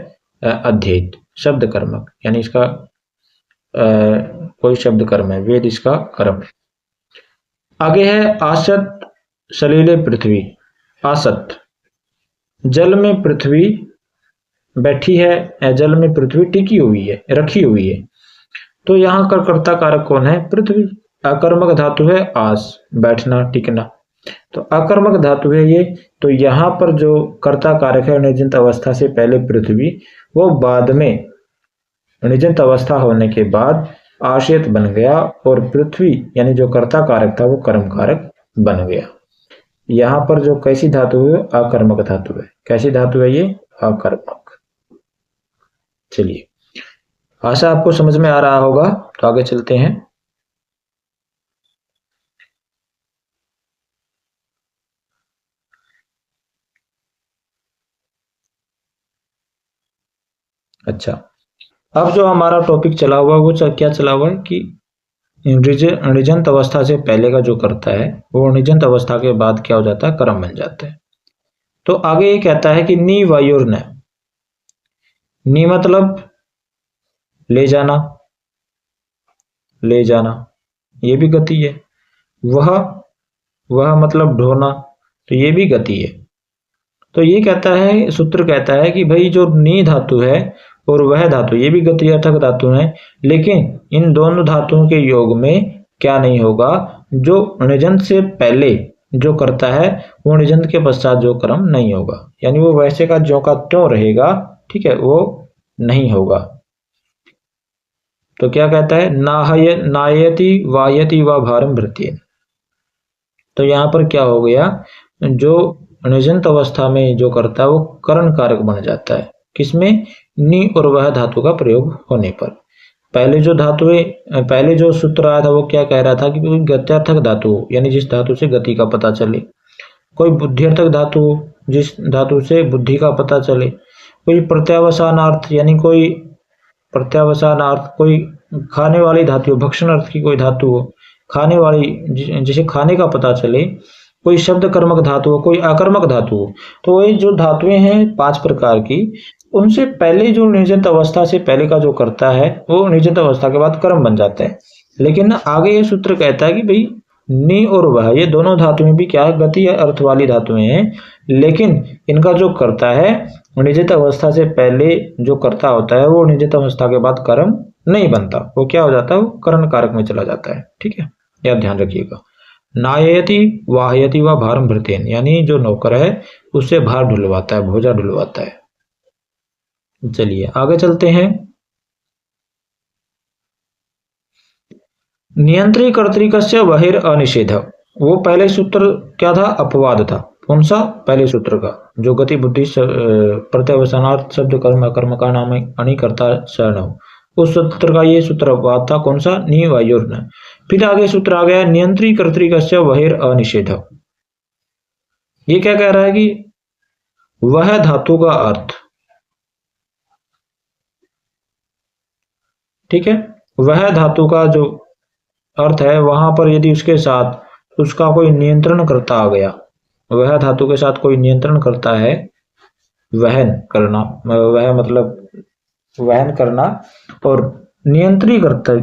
अध्येत, शब्द कर्मक यानी इसका कोई शब्द कर्म है, वेद इसका कर्म। आगे है आसत सलीले पृथ्वी। आसत, जल में पृथ्वी बैठी है, जल में पृथ्वी टिकी हुई है, रखी हुई है। तो यहाँ का कर्ता कारक कौन है, पृथ्वी। अकर्मक धातु है आस, बैठना टिकना, तो अकर्मक धातु है ये। तो यहाँ पर जो कर्ता कारक है निर्जंत अवस्था से पहले पृथ्वी, वो बाद में निर्जंत अवस्था होने के बाद आश्रित बन गया और पृथ्वी यानी जो कर्ता कारक था वो कर्म कारक बन गया। यहाँ पर जो कैसी धातु है, अकर्मक धातु है। कैसी धातु है ये, अकर्मक। चलिए, आशा आपको समझ में आ रहा होगा, तो आगे चलते हैं। अच्छा, अब जो हमारा टॉपिक चला हुआ वो क्या चला हुआ है कि निर्जंत अवस्था से पहले का जो करता है वो निर्जंत अवस्था के बाद क्या हो जाता है, कर्म बन जाता है। तो आगे ये कहता है कि नी वायुर न, नी मतलब ले जाना, ले जाना, ये भी गति है। वह मतलब ढोना, तो ये भी गति है। तो ये कहता है, सूत्र कहता है कि भाई जो नी धातु है और वह धातु, ये भी गति अर्थक धातु है, लेकिन इन दोनों धातुओं के योग में क्या नहीं होगा, जो निजंत से पहले जो करता है वो निजंत के पश्चात जो कर्म नहीं होगा, यानी वो वैसे का ज्यों का त्यों रहेगा, ठीक है, वो नहीं होगा। तो क्या कहता है, नायति वायति व भारम भृत्येन। तो यहाँ पर क्या हो गया, जो निजंत अवस्था में जो करता है वो करण कारक बन जाता है। किसमें, नी और वह धातु का प्रयोग होने पर। पहले जो पहले जो सूत्र आया था वो क्या कह रहा था कि कोई गत्यार्थक धातु हो, यानी जिस धातु से गति का पता चले, कोई बुद्धिर्थक धातु हो, जिस धातु से बुद्धि का पता चले, कोई प्रत्यावसानार्थ यानी कोई प्रत्यावसानार्थ कोई खाने वाली धातु हो, भक्षण अर्थ की कोई धातु हो, खाने वाली जिसे खाने का पता चले, कोई शब्द कर्मक धातु हो, कोई अकर्मक धातु हो। तो ये जो धातुएं हैं 5 प्रकार की, उनसे पहले जो निर्जंत अवस्था से पहले का जो करता है वो निर्जंत अवस्था के बाद कर्म बन जाता है। लेकिन आगे ये सूत्र कहता है कि भाई नी और वह, ये दोनों धातुएं भी क्या है, गति अर्थ वाली धातुएं हैं, लेकिन इनका जो करता है निर्जंत अवस्था से पहले जो करता होता है वो निर्जंत अवस्था के बाद कर्म नहीं बनता, वो क्या हो जाता है, वो करण कारक में चला जाता है। ठीक है, यह ध्यान रखिएगा। नायति वाहयति व भारम भृत्येन, यानी जो नौकर है उससे भार ढुलवाता है, भोजा ढुलवाता है। चलिए आगे चलते हैं। नियंत्री कर्तृकस्य बहिर अनिषेध, वो पहले सूत्र क्या था, अपवाद था। कौन सा, पहले सूत्र का, जो गति बुद्धि प्रत्यवसानार्थ शब्द कर्म अकर्म का नाम अनिकर्ता शरण हो, उस सूत्र का ये सूत्र अपवाद था। कौन सा, नी वायुर्न। फिर आगे सूत्र आ गया नियंत्री कर्तृकस्य बहिर अनिषेध। ये क्या कह रहा है कि वह धातु का अर्थ, ठीक है, वह धातु का जो अर्थ है वहां पर यदि उसके साथ उसका कोई नियंत्रण करता आ गया, वह धातु के साथ कोई नियंत्रण करता है, वहन करना, वह मतलब वहन करना, और नियंत्री करता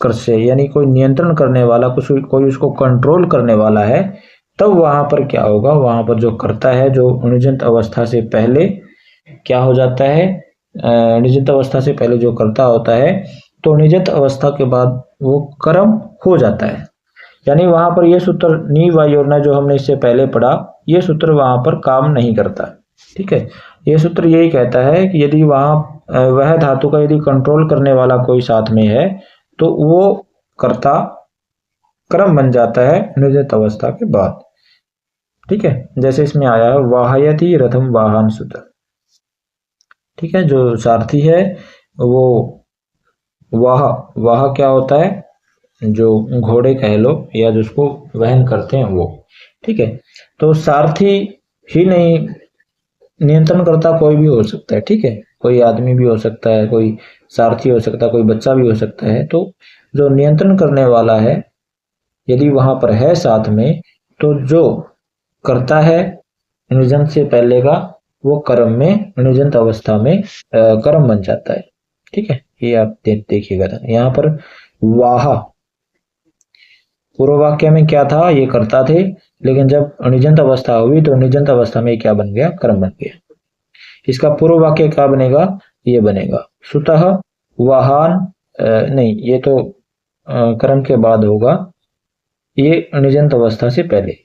कर से यानी कोई नियंत्रण करने वाला, कुछ कोई उसको कंट्रोल करने वाला है, तब वहां पर क्या होगा, वहां पर जो करता है जो निजंत अवस्था से पहले क्या हो जाता है, निजंत अवस्था से पहले जो करता होता है तो निजंत अवस्था के बाद वो कर्म हो जाता है। यानी वहां पर ये सूत्र नी वायुर्न जो हमने इससे पहले पढ़ा, ये सूत्र वहां पर काम नहीं करता। ठीक है, ये सूत्र यही कहता है कि यदि वहां वह धातु का यदि कंट्रोल करने वाला कोई साथ में है तो वो कर्ता कर्म बन जाता है निजंत अवस्था के बाद। ठीक है, जैसे इसमें आया है वाहयति रथम वाहन सूत्र। ठीक है, जो सारथी है वो वाह क्या होता है, जो घोड़े कह लो या जिसको वहन करते हैं वो। ठीक है, तो सारथी ही नहीं, नियंत्रण करता कोई भी हो सकता है। ठीक है, कोई आदमी भी हो सकता है, कोई सारथी हो सकता है, कोई बच्चा भी हो सकता है। तो जो नियंत्रण करने वाला है यदि वहां पर है साथ में, तो जो करता है निजंत से पहले का वो कर्म में निजंत अवस्था में कर्म बन जाता है। ठीक है, ये आप देखिएगा यहाँ पर वाह पूर्व वाक्य में क्या था, ये करता थे, लेकिन जब निजंत अवस्था हुई तो निजंत अवस्था में क्या बन गया, कर्म बन गया। इसका पूर्व वाक्य क्या बनेगा, ये बनेगा सुतः वाहन, नहीं ये तो कर्म के बाद होगा, ये निजंत अवस्था से पहले।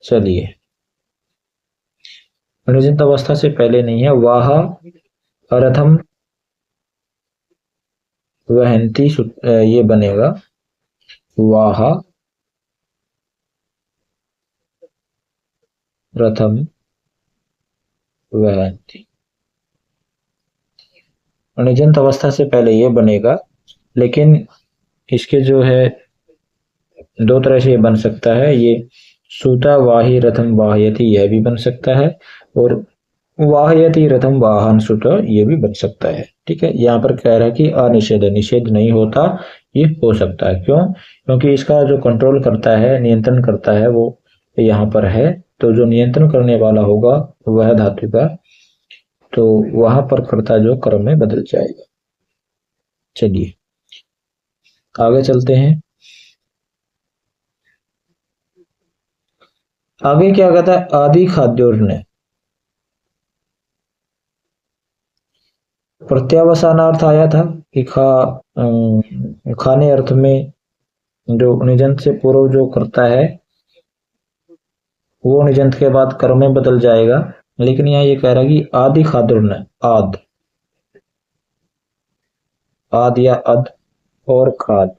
चलिए, निजंत अवस्था से पहले नहीं है, वाह रथम वहंती, ये बनेगा वाह रथम वहंती। निजंत अवस्था से पहले ये बनेगा, लेकिन इसके जो है दो तरह से ये बन सकता है, ये सुता वाही रथम वाहयति यह भी बन सकता है, और वाहयति रथम वाहन सुत ये भी बन सकता है। ठीक है, यहाँ पर कह रहा है कि अनिषेध, निषेध नहीं होता, ये हो सकता है। क्यों? क्योंकि इसका जो कंट्रोल करता है, नियंत्रण करता है, वो यहाँ पर है। तो जो नियंत्रण करने वाला होगा वह धातु का, तो वहां पर कर्ता जो कर्म में बदल जाएगा। चलिए आगे चलते हैं। आगे क्या कहता है, आदि खाद्योर्न, प्रत्यावसानार्थ आया था कि खाने अर्थ में जो निजंत से पूर्व जो करता है वो निजंत के बाद कर्म में बदल जाएगा। लेकिन यहाँ ये कह रहा है कि आदि खाद्योर्न, आद, आद या अद और खाद,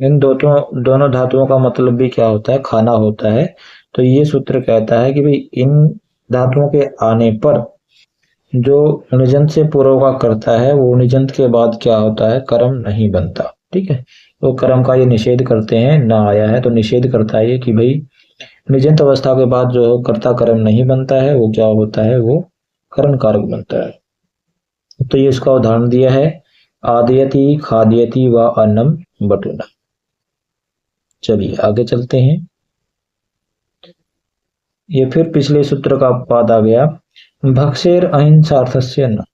इन दोनों धातुओं का मतलब भी क्या होता है, खाना होता है। तो ये सूत्र कहता है कि भाई इन धातुओं के आने पर जो निजंत से पूर्व का करता है वो निजंत के बाद क्या होता है, कर्म नहीं बनता। ठीक है, तो कर्म का ये निषेध करते हैं, ना आया है तो निषेध करता है कि भाई निजंत अवस्था के बाद जो कर्ता कर्म नहीं बनता है वो क्या होता है, वो करण कारक बनता है। तो ये इसका उदाहरण दिया है, आदयति खादयति व अन्नम बटुना। चलिए आगे चलते हैं। ये फिर पिछले सूत्र का पाद आ गया, भक्षेर अहिंसार्थस्य न,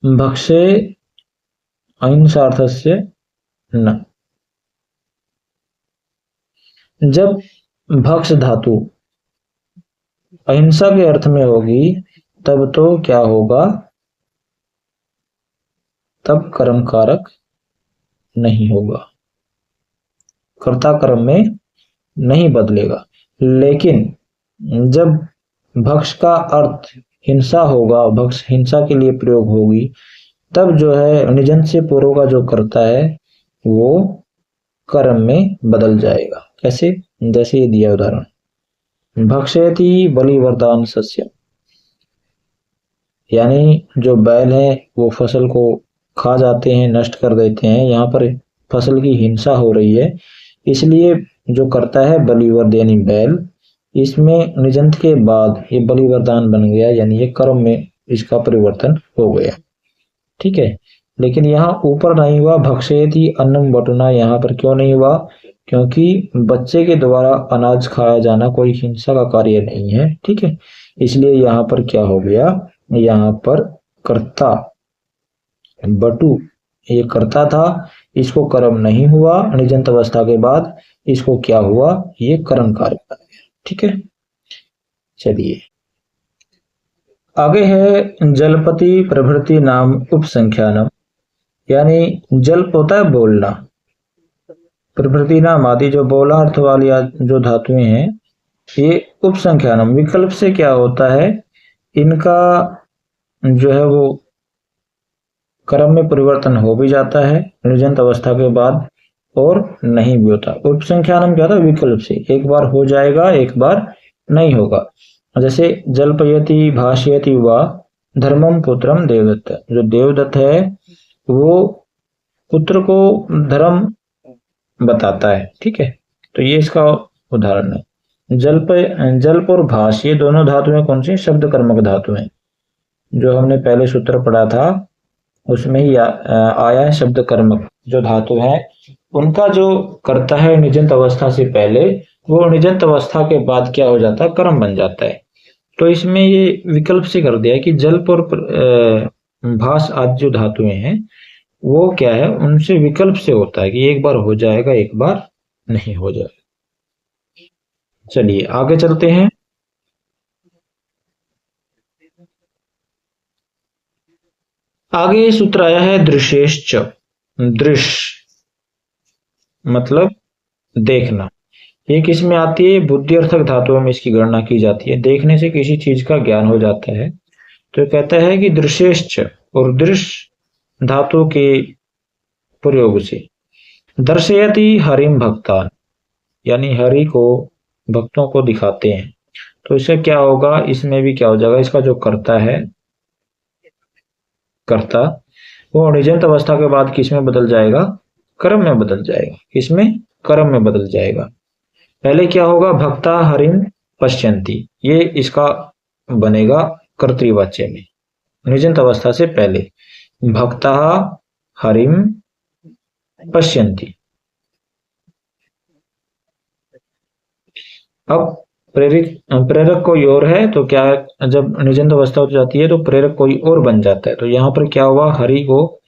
भक्षे अहिंसार्थस्य न। जब भक्ष धातु अहिंसा के अर्थ में होगी तब तो क्या होगा, तब कर्म कारक नहीं होगा, कर्ता कर्म में नहीं बदलेगा। लेकिन जब भक्ष का अर्थ हिंसा होगा, भक्ष हिंसा के लिए प्रयोग होगी, तब जो है निजंत से पूर्व का जो करता है वो कर्म में बदल जाएगा। कैसे? जैसे ये दिया उदाहरण, भक्षयति बलिवर्दान सस्य, यानी जो बैल है वो फसल को खा जाते हैं, नष्ट कर देते हैं। यहाँ पर फसल की हिंसा हो रही है, इसलिए जो करता है बलिवर्द यानी बैल, इसमें निजंत के बाद ये बलिवरदान बन गया, यानी ये कर्म में इसका परिवर्तन हो गया। ठीक है, लेकिन यहाँ ऊपर नहीं हुआ भक्षयति अन्नम बटुना, यहाँ पर क्यों नहीं हुआ? क्योंकि बच्चे के द्वारा अनाज खाया जाना कोई हिंसा का कार्य नहीं है। ठीक है, इसलिए यहाँ पर क्या हो गया, यहाँ पर कर्ता बटु ये करता था, इसको कर्म नहीं हुआ, निजंत अवस्था के बाद इसको क्या हुआ, ये कर्म कार्य बन गया। ठीक है, चलिए आगे है जलपति प्रभृति नाम उपसंख्यानम, यानी जल्प होता है बोलना, प्रभृति नाम आदि जो बोला अर्थ वाली जो धातुएं हैं, ये उपसंख्यानम विकल्प से क्या होता है, इनका जो है वो कर्म में परिवर्तन हो भी जाता है निजंत अवस्था के बाद, और नहीं भी होता। उपसंख्यानम क्या था, विकल्प से, एक बार हो जाएगा एक बार नहीं होगा। जैसे जल्पयति भाष्यति व धर्मम पुत्रम देवदत्त, जो देवदत्त है वो पुत्र को धर्म बताता है, ठीक है। तो ये इसका उदाहरण है। जल्प और भाष ये दोनों धातुएं कौन सी? शब्द कर्मक धातु हैं। जो हमने पहले सूत्र पढ़ा था उसमें ही आया है शब्द कर्मक जो धातु है, उनका जो करता है निजंत अवस्था से पहले, वो निजंत अवस्था के बाद क्या हो जाता है? कर्म बन जाता है। तो इसमें ये विकल्प से कर दिया है कि जल्प और भास आदि जो धातुएं हैं वो क्या है, उनसे विकल्प से होता है कि एक बार हो जाएगा, एक बार नहीं हो जाएगा। चलिए आगे चलते हैं। आगे सूत्र आया है दृशेश्च। दृश्य मतलब देखना। ये किस में आती है? बुद्धि अर्थक धातुओं में इसकी गणना की जाती है। देखने से किसी चीज का ज्ञान हो जाता है। तो कहता है कि दृशेश्च और दृश्य धातु के प्रयोग से दर्शयति हरिम भक्तान, यानी हरि को भक्तों को दिखाते हैं। तो इससे क्या होगा? इसमें भी क्या हो जाएगा? इसका जो कर्ता है, कर्ता, वो निजंत अवस्था के बाद किस में बदल जाएगा? कर्म में बदल जाएगा। किसमें? कर्म में बदल जाएगा। पहले क्या होगा? भक्ता हरिम पश्यन्ति, ये इसका बनेगा कर्तृवाच्य में, निजंत अवस्था से पहले। भक्ता हरिम पश्यन्ति। अब प्रेरक कोई और है तो क्या, जब निजंत अवस्था हो जाती है तो प्रेरक कोई और बन जाता है। तो यहाँ पर क्या हुआ? हरि को,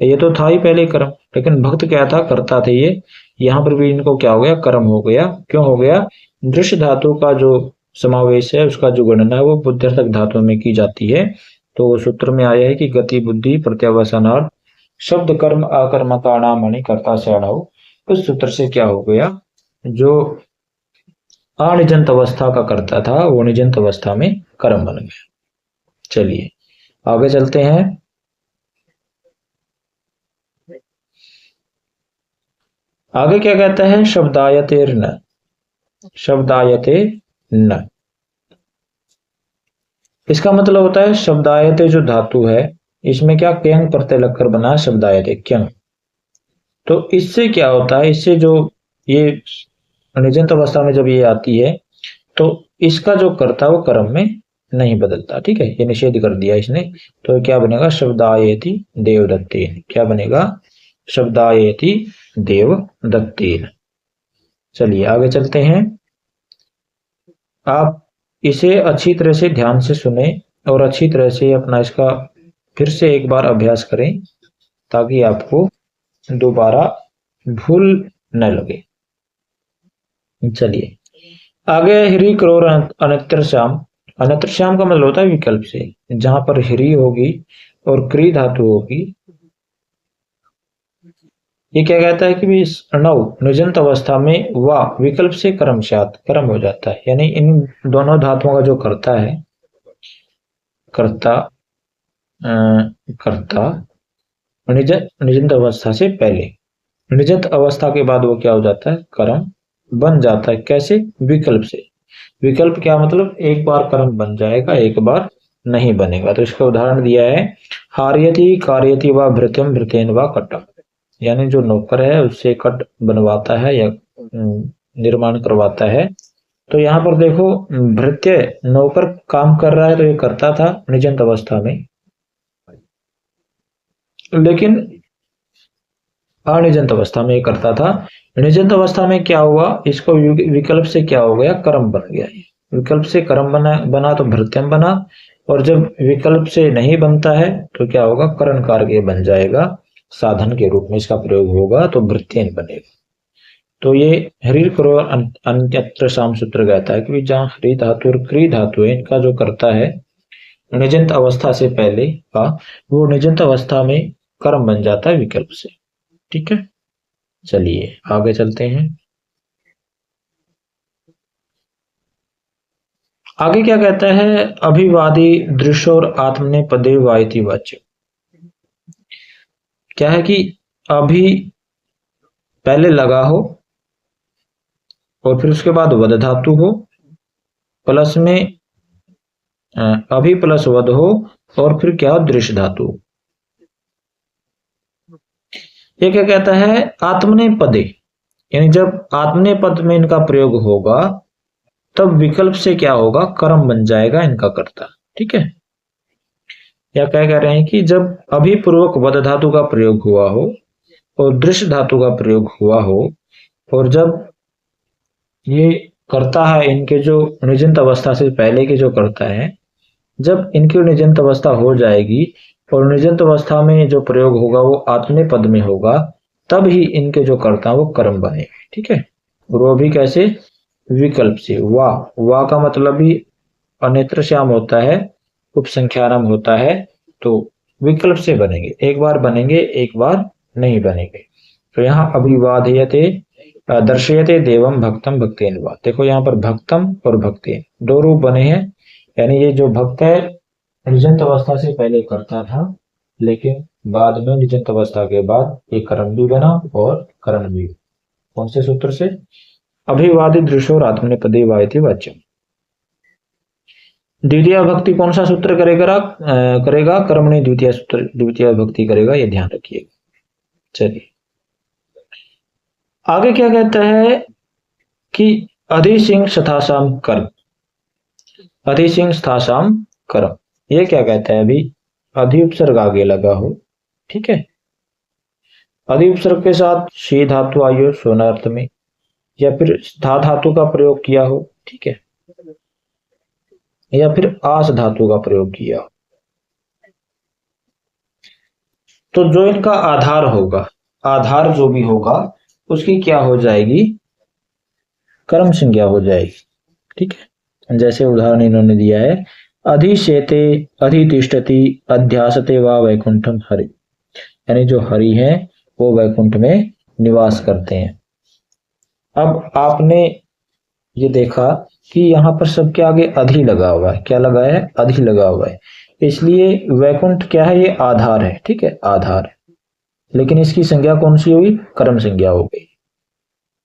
ये तो था ही पहले कर्म, लेकिन भक्त क्या था? करता थे ये। यहाँ पर भी इनको क्या हो गया? कर्म हो गया। क्यों हो गया? दृश्य धातु का जो समावेश है, उसका जो गणना है वो बुद्ध्यर्थक धातु में की जाती है। तो सूत्र में आया है कि गति बुद्धि प्रत्यावसानार्थ शब्द कर्म आकर्मकाणामणि कर्ता से अड़ाऊ। उस सूत्र से क्या हो गया? जो अनिजंत अवस्था का करता था वो निजंत अवस्था में कर्म बन गया। चलिए आगे चलते हैं। आगे क्या कहता है? शब्दायते न। शब्दायते न, इसका मतलब होता है शब्दायते जो धातु है इसमें क्या क्यंग प्रत्यय लगकर बना? शब्दायते क्यंग। तो इससे क्या होता है? इससे जो ये निजंत अवस्था में जब ये आती है तो इसका जो कर्ता वो कर्म में नहीं बदलता, ठीक है। ये निषेध कर दिया इसने। तो क्या बनेगा? शब्दायति देवदत्तेन। क्या बनेगा? शब्दायति देवदत्तेन। चलिए आगे चलते हैं। आप इसे अच्छी तरह से ध्यान से सुने और अच्छी तरह से अपना इसका फिर से एक बार अभ्यास करें ताकि आपको दोबारा भूल न लगे। चलिए आगे ह्री क्रोर अनत्र श्याम। अनत्र श्याम का मतलब होता है विकल्प से, जहां पर ह्री होगी और क्री धातु होगी। ये क्या कहता है कि भी नव निजंत अवस्था में वा विकल्प से कर्मशात कर्म हो जाता है। यानी इन दोनों धातुओं का जो कर्ता है, कर्ता कर्ता निजंत अवस्था से पहले, निजंत अवस्था के बाद वो क्या हो जाता है? कर्म बन जाता है। कैसे? विकल्प से। विकल्प क्या मतलब? एक बार कर्म बन जाएगा, एक बार नहीं बनेगा। तो इसका उदाहरण दिया है हार्यति कार्यति व भृत्यम भृतेन व कटम। यानी जो नौकर है उससे कट बनवाता है या निर्माण करवाता है। तो यहाँ पर देखो भृत्य नौकर काम कर रहा है तो ये करता था निजंत अवस्था में, लेकिन अनिजंत अवस्था में ये करता था। निजंत अवस्था में क्या हुआ? इसको विकल्प से क्या हो गया? कर्म बन गया। विकल्प से कर्म बना तो भृत्यम बना, और जब विकल्प से नहीं बनता है तो क्या होगा? करण कार्य बन जाएगा, साधन के रूप में इसका प्रयोग होगा तो भृत्यन बनेगा। तो ये हरि करो अन्यत्र साम सूत्र कहता है कि जहां हरि धातु और क्री धातु है, इनका जो करता है निजंत अवस्था से पहले का, वो निजंत अवस्था में कर्म बन जाता है विकल्प से, ठीक है। चलिए आगे चलते हैं। आगे क्या कहता है? अभिवादी दृश्य और आत्मने पदे वायति वाच्य। क्या है कि अभी पहले लगा हो और फिर उसके बाद वद धातु हो, प्लस में अभी प्लस वद हो, और फिर क्या हो? दृश्य धातु। ये क्या कहता है, आत्मनेपदे, यानी जब आत्मनेपद में इनका प्रयोग होगा तब विकल्प से क्या होगा, कर्म बन जाएगा इनका कर्ता। ठीक है, या क्या कह रहे हैं कि जब अभिपूर्वक वद धातु का प्रयोग हुआ हो और दृश्य धातु का प्रयोग हुआ हो, और जब ये कर्ता है इनके जो निजंत अवस्था से पहले के जो कर्ता है, जब इनकी निजंत अवस्था हो जाएगी और निजंत अवस्था में जो प्रयोग होगा वो आत्मनेपद में होगा, तब ही इनके जो कर्ता वो कर्म बनेंगे। ठीक है, और वो भी कैसे, विकल्प से। वाह का मतलब भी अनेत्र श्याम होता है, उपसंख्यानम होता है, तो विकल्प से बनेंगे, एक बार बनेंगे एक बार नहीं बनेंगे। तो यहाँ अभिवादयते दर्शयते देवम भक्तम भक्तेन वा, देखो यहाँ पर भक्तम और भक्तेन दो रूप बने हैं, यानी ये जो भक्त है निजंत अवस्था से पहले करता था, लेकिन बाद में निजंत अवस्था के बाद ये कर्म भी बना और करण भी। कौन से सूत्र से, अभिवादित दृश्यो आत्मनेपदे वायते वाच्यम। द्वितीय भक्ति कौन सा सूत्र करेगा, कर्मणि द्वितीय सूत्र, द्वितीय भक्ति करेगा, ये ध्यान रखिएगा। चलिए आगे क्या कहता है कि अधिसिंह स्थासाम कर्म, अधिसिंह स्थासाम कर्म, ये क्या कहता है, अभी अधि उपसर्ग आगे लगा हो। ठीक है, अधि उपसर्ग के साथ शी धातु आई हो सोनार्थ में, या फिर स्था धातु का प्रयोग किया हो। ठीक है, या फिर आस धातु का प्रयोग किया हो, तो जो इनका आधार होगा, आधार जो भी होगा उसकी क्या हो जाएगी, कर्म संज्ञा हो जाएगी। ठीक है, जैसे उदाहरण इन्होंने दिया है, अधिशेते अधितिष्ठति अध्यासते वा वैकुंठम हरि, यानी जो हरि है वो वैकुंठ में निवास करते हैं। अब आपने ये देखा कि यहाँ पर सबके आगे अधि लगा हुआ है, क्या लगा है, अधि लगा हुआ है, इसलिए वैकुंठ क्या है, ये आधार है। ठीक है, आधार है, लेकिन इसकी संज्ञा कौन सी हुई, कर्म संज्ञा हो गई।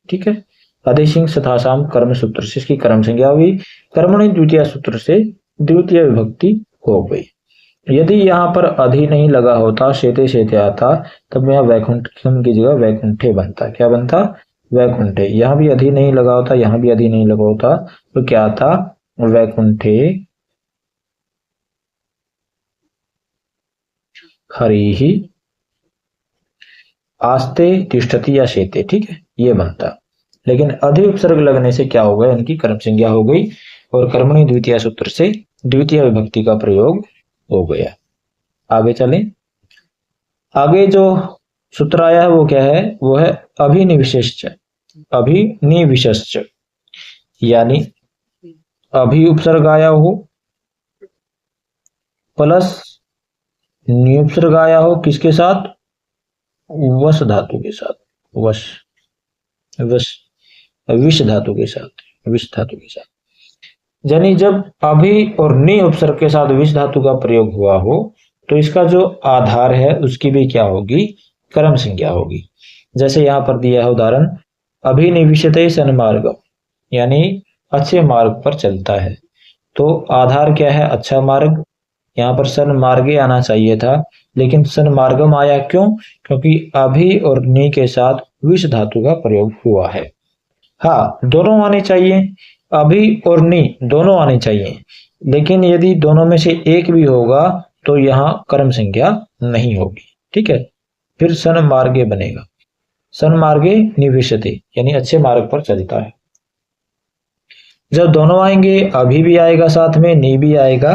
ठीक है, अधिसिंह स्थासाम कर्म सूत्र से इसकी कर्म संज्ञा हुई, कर्मणि द्वितीय सूत्र से द्वितीय विभक्ति हो गई। यदि यहाँ पर अधि नहीं लगा होता, शेते शेते आता, तब यहाँ वैकुंठ की जगह वैकुंठे बनता। क्या बनता, वैकुंठे। यहाँ भी अधि नहीं लगा होता, यहाँ भी अधि नहीं लगा होता, तो क्या था, वैकुंठे हरि ही आस्ते तिष्ठति या शेते। ठीक है, ये बनता, लेकिन अधि उपसर्ग लगने से क्या हो गया, इनकी कर्म संज्ञा हो गई और कर्मणि द्वितीय सूत्र से द्वितीय विभक्ति का प्रयोग हो गया। आगे चलें, आगे जो सूत्र आया है वो क्या है, वो है अभिनिविशेष्य, अभिनिविशेष्य, यानी अभि उपसर्ग आया हो प्लस निउपसर्ग आया हो, किसके साथ, वश धातु के साथ, वश विष धातु के साथ, विष धातु के साथ, यानी जब अभि और नि उपसर्ग के साथ विष धातु का प्रयोग हुआ हो तो इसका जो आधार है उसकी भी क्या होगी, कर्म संज्ञा होगी। जैसे यहाँ पर दिया है उदाहरण, अभिनिविशते सन्मार्गम, यानी अच्छे मार्ग पर चलता है, तो आधार क्या है, अच्छा मार्ग, यहाँ पर सन्मार्गे आना चाहिए था, लेकिन सन्मार्गम आया, क्यों, क्योंकि अभि और नि के साथ विष धातु का प्रयोग हुआ है। हाँ, दोनों आने चाहिए, अभि और नि दोनों आने चाहिए, लेकिन यदि दोनों में से एक भी होगा तो यहाँ कर्म संज्ञा नहीं होगी। ठीक है, फिर सन्मार्गे बनेगा, सन्मार्गे निविशते, यानी अच्छे मार्ग पर चलता है। जब दोनों आएंगे, अभि भी आएगा साथ में, नि भी आएगा,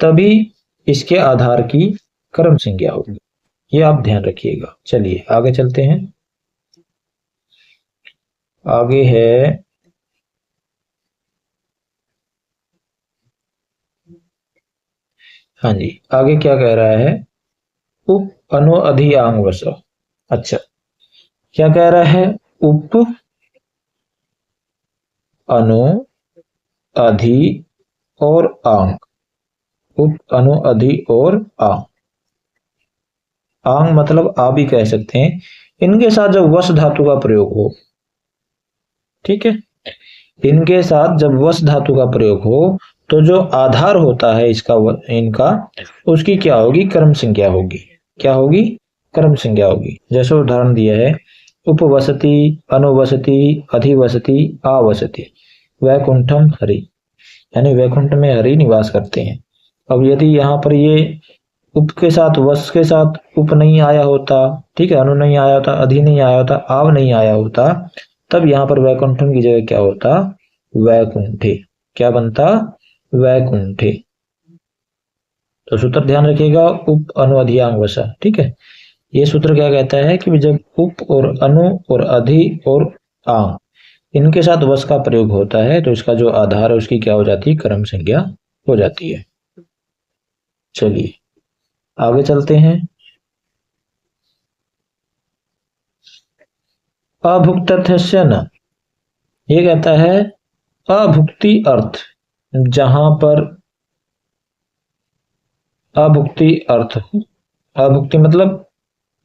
तभी इसके आधार की कर्म संज्ञा होगी, ये आप ध्यान रखिएगा। चलिए आगे चलते हैं, आगे है हाँ जी, आगे क्या कह रहा है, उप अनु अधि आंग वस। अच्छा, क्या कह रहा है, उप अनु अधि और आंग, उप अनु अधि और आंग, आंग मतलब आ भी कह सकते हैं, इनके साथ जब वस धातु का प्रयोग हो। ठीक है, इनके साथ जब वस धातु का प्रयोग हो तो जो आधार होता है इसका, इनका, उसकी क्या होगी, कर्म संज्ञा होगी। क्या होगी, कर्म संज्ञा होगी। जैसे उदाहरण दिया है, उपवसति, अनुवसति, अधिवसति, आवसति, वैकुंठम हरि, यानी वैकुंठ में हरि निवास करते हैं। अब यदि यहाँ पर ये उप के साथ, वस के साथ उप नहीं आया होता, ठीक है, अनु नहीं आया होता, अधि नहीं आया होता, आव नहीं आया होता, तब यहाँ पर वैकुंठम की जगह क्या होता, वैकुंठे। क्या बनता, वैकुंठे। तो सूत्र ध्यान रखिएगा, उप अनु अधियांग वसा। ठीक है, ये सूत्र क्या कहता है कि जब उप और अनु और अधि और आंग इनके साथ वस का प्रयोग होता है तो इसका जो आधार है उसकी क्या हो जाती है, कर्म संज्ञा हो जाती है। चलिए आगे चलते हैं। अभुक्तथस्य न, ये कहता है अभुक्ति अर्थ, जहां पर अभुक्ति अर्थ हो, अभुक्ति मतलब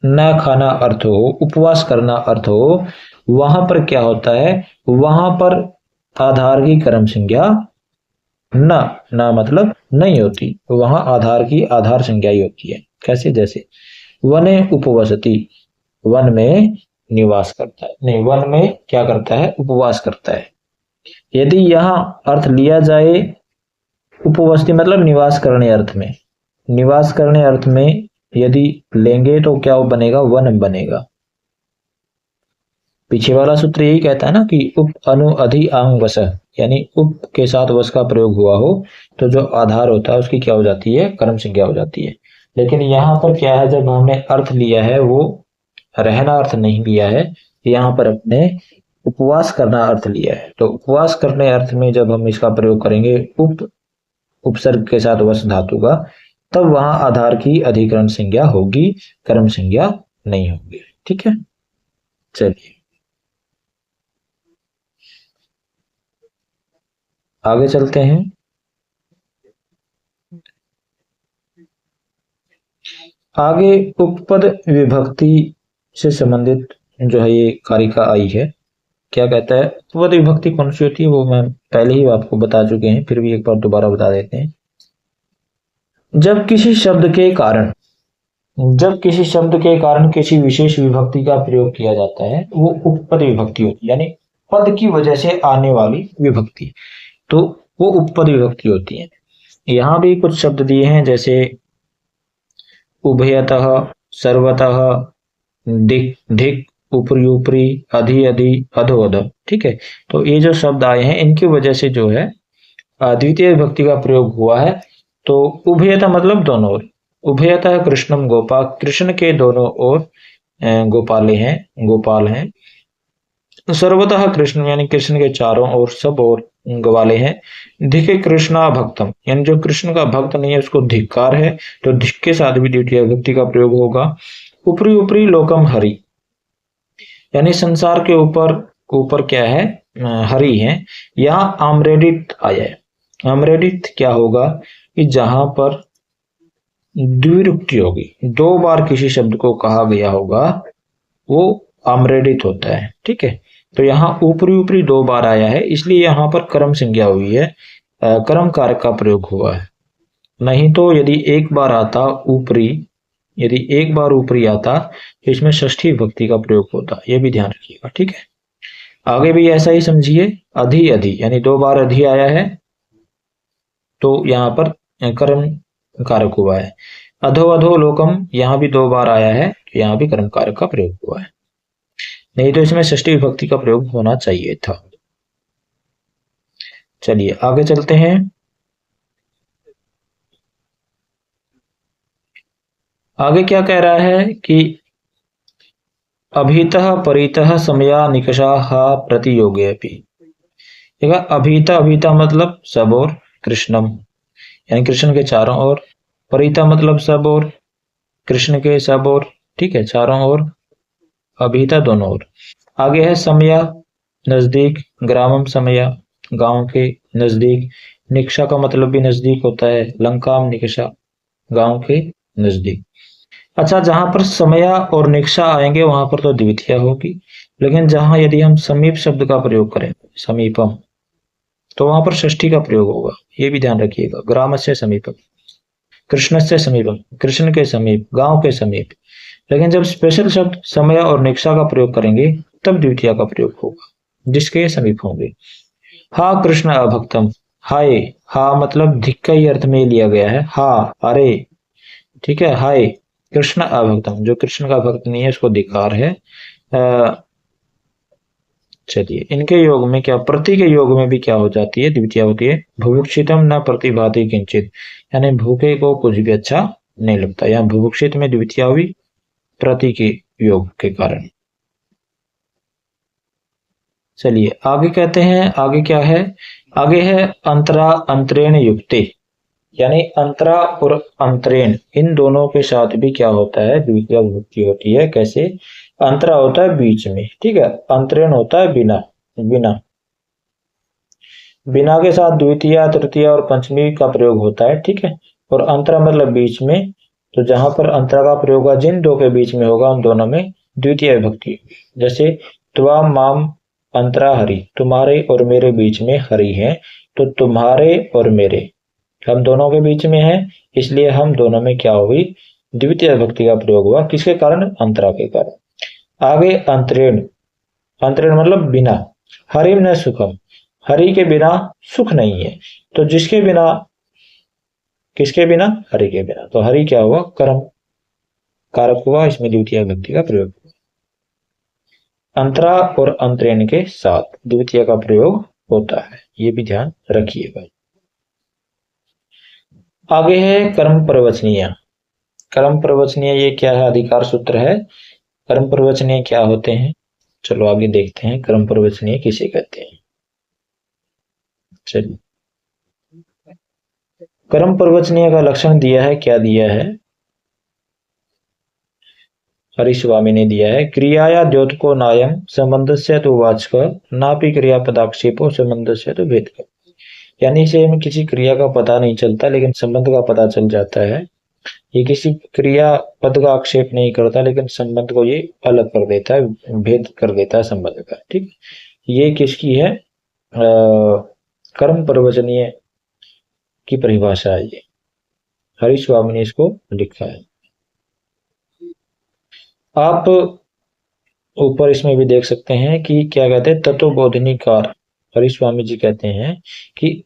न खाना अर्थ हो, उपवास करना अर्थ हो, वहां पर क्या होता है, वहां पर आधार की कर्म संज्ञा न मतलब नहीं होती, वहां आधार की आधार संज्ञा ही होती है। कैसे, जैसे वने उपवसति, वन में निवास करता है, नहीं वन में क्या करता है, उपवास करता है। यदि यहां अर्थ लिया जाए उपवसति मतलब निवास करने अर्थ में, निवास करने अर्थ में यदि लेंगे तो क्या बनेगा, वन बनेगा। पीछे वाला सूत्र यही कहता है ना कि उप अनु अधि आंग वस, यानी उप के साथ वस का प्रयोग हुआ हो तो जो आधार होता है उसकी क्या हो जाती है, कर्म संज्ञा हो जाती है। लेकिन यहाँ पर क्या है, जब हमने अर्थ लिया है वो रहना अर्थ नहीं लिया है, यहाँ पर अपने उपवास करना अर्थ लिया है। तो उपवास करने अर्थ में जब हम इसका प्रयोग करेंगे उपसर्ग के साथ वस धातु का, तब वहां आधार की अधिकरण संज्ञा होगी, कर्म संज्ञा नहीं होगी। ठीक है, चलिए आगे चलते हैं। आगे उपपद विभक्ति से संबंधित जो है ये कारिका आई है। क्या कहता है, उपपद विभक्ति कौन सी होती है वो मैं पहले ही आपको बता चुके हैं, फिर भी एक बार दोबारा बता देते हैं। जब किसी शब्द के कारण किसी विशेष विभक्ति का प्रयोग किया जाता है वो उपपद विभक्ति होती है, यानी पद की वजह से आने वाली विभक्ति, तो वो उपपद विभक्ति होती है। यहां भी कुछ शब्द दिए हैं, जैसे उभयतः, सर्वतः, दिक धिक, ऊपरी ऊपरी, अधि अधि, अधो अधो। ठीक है, तो ये जो शब्द आए हैं इनकी वजह से जो है द्वितीय विभक्ति का प्रयोग हुआ है। तो उभयता मतलब दोनों ओर, उभयता कृष्णम गोपा, कृष्ण के दोनों ओर गोपाले हैं, गोपाल हैं। सर्वतः कृष्ण यानी कृष्ण के चारों ओर, सब ओर ग्वाले हैं। धिके कृष्णा भक्तम, यानी जो कृष्ण का भक्त नहीं है उसको धिक्कार है, तो धिक के साथ भी द्वितीय विभक्ति का प्रयोग होगा। ऊपरी ऊपरी लोकम हरि, यानी संसार के ऊपर क्या है, हरि है। यहाँ आम्रेडित आया है, आम्रेडित क्या होगा कि जहां पर द्विरुक्ति होगी, दो बार किसी शब्द को कहा गया होगा वो आम्रेडित होता है। ठीक है, तो यहाँ ऊपरी ऊपरी दो बार आया है, इसलिए यहाँ पर कर्म संज्ञा हुई है, कर्म कारक का प्रयोग हुआ है। नहीं तो यदि एक बार आता ऊपरी, यदि एक बार ऊपरी आता तो इसमें षष्ठी विभक्ति का प्रयोग होता, यह भी ध्यान रखिएगा। ठीक है, आगे भी ऐसा ही समझिए। अधि अधि यानी दो बार अधि आया है तो यहाँ पर कर्म कारक हुआ है। अधो अधो लोकम, यहाँ भी दो बार आया है तो यहाँ भी कर्म कारक का प्रयोग हुआ है, नहीं तो इसमें षष्ठी विभक्ति का प्रयोग होना चाहिए था। चलिए आगे चलते हैं। आगे क्या कह रहा है कि अभीतः परितः समया निकषा प्रतियोगे अपि। देखा, अभीता, अभीता मतलब सब और, कृष्णम यानी कृष्ण के चारों ओर, परिता मतलब सब और, कृष्ण के सब और। ठीक है, चारों ओर, अभीता दोनों ओर। आगे है समया, नजदीक, ग्रामम समया, गांव के नजदीक। निकषा का मतलब भी नजदीक होता है, लंकाम निकषा, गांव के नजदीक। अच्छा, जहां पर समया और निकषा आएंगे वहां पर तो द्वितीया होगी, लेकिन जहां यदि हम समीप शब्द का प्रयोग करें, समीपम, तो वहां पर षष्ठी का प्रयोग होगा, ये भी ध्यान रखिएगा। ग्राम से समीपम, कृष्ण से समीपम, कृष्ण के समीप, गांव के समीप। लेकिन जब स्पेशल शब्द समय और निक्षा का प्रयोग करेंगे तब द्वितीय का प्रयोग होगा, जिसके समीप होंगे। हा कृष्ण अभक्तम, हाय, हा मतलब धिक का ही अर्थ में लिया गया है, हा अरे, ठीक है, हाय कृष्ण अभक्तम, जो कृष्ण का भक्त नहीं है उसको धिक्कार है। चलिए इनके योग में क्या, प्रति के योग में भी क्या हो जाती है, द्वितीय होती है, भुभुक्षितम न प्रतिभाति किंचित, यानी भूखे को कुछ भी अच्छा नहीं लगता। यहाँ भुभुक्षित में द्वितीय हुई प्रति के योग के कारण। चलिए आगे कहते हैं, आगे क्या है, आगे है अंतरा अंतरेण युक्ते, यानी अंतरा और अंतरेण इन दोनों के साथ भी क्या होता है, द्वितीय विभक्ति होती है। कैसे, अंतरा होता है बीच में, ठीक है, अंतरेण होता है बिना, बिना बिना के साथ द्वितीय तृतीय और पंचमी का प्रयोग होता है, ठीक है। और अंतरा मतलब बीच में, तो जहां पर अंतरा का प्रयोग होगा जिन दो के बीच में होगा उन दोनों में द्वितीय विभक्ति। जैसे त्वा माम अंतरा हरि, तुम्हारे और मेरे बीच में हरि है, तो तुम्हारे और मेरे हम दोनों के बीच में है, इसलिए हम दोनों में क्या हुई, द्वितीय विभक्ति का प्रयोग हुआ, किसके कारण, अंतरा के कारण। आगे अंतरेण, अंतरेण मतलब बिना, हरिम न सुखम, हरि के बिना सुख नहीं है, तो जिसके बिना, किसके बिना, हरि के बिना, तो हरि क्या हुआ, कर्म कारक हुआ, इसमें द्वितीय विभक्ति का प्रयोग हुआ। अंतरा और अंतरेण के साथ द्वितीय का प्रयोग होता है, ये भी ध्यान रखिएगा। आगे है कर्म प्रवचनीय, कर्म प्रवचनीय ये क्या है, अधिकार सूत्र है। कर्म प्रवचनीय क्या होते हैं, चलो आगे देखते हैं कर्म प्रवचनीय किसे कहते हैं। चलिए कर्म प्रवचनीय का लक्षण दिया है, क्या दिया है, हरिस्वामी ने दिया है, क्रियाया द्योतको नायम संबंधस्य तो वाचक नापि क्रियापदाक्षेपो संबंधस्य तो भेदक, यानी इसे हमें किसी क्रिया का पता नहीं चलता लेकिन संबंध का पता चल जाता है। ये किसी क्रिया पद का आक्षेप नहीं करता लेकिन संबंध को ये अलग कर देता है, भेद कर देता है संबंध का, ठीक। ये किसकी है, कर्म प्रवचनीय की परिभाषा है, ये हरिस्वामी ने इसको लिखा है। आप ऊपर इसमें भी देख सकते हैं कि क्या कहते हैं, तत्वबोधिनी कार, हरिस्वामी जी कहते हैं कि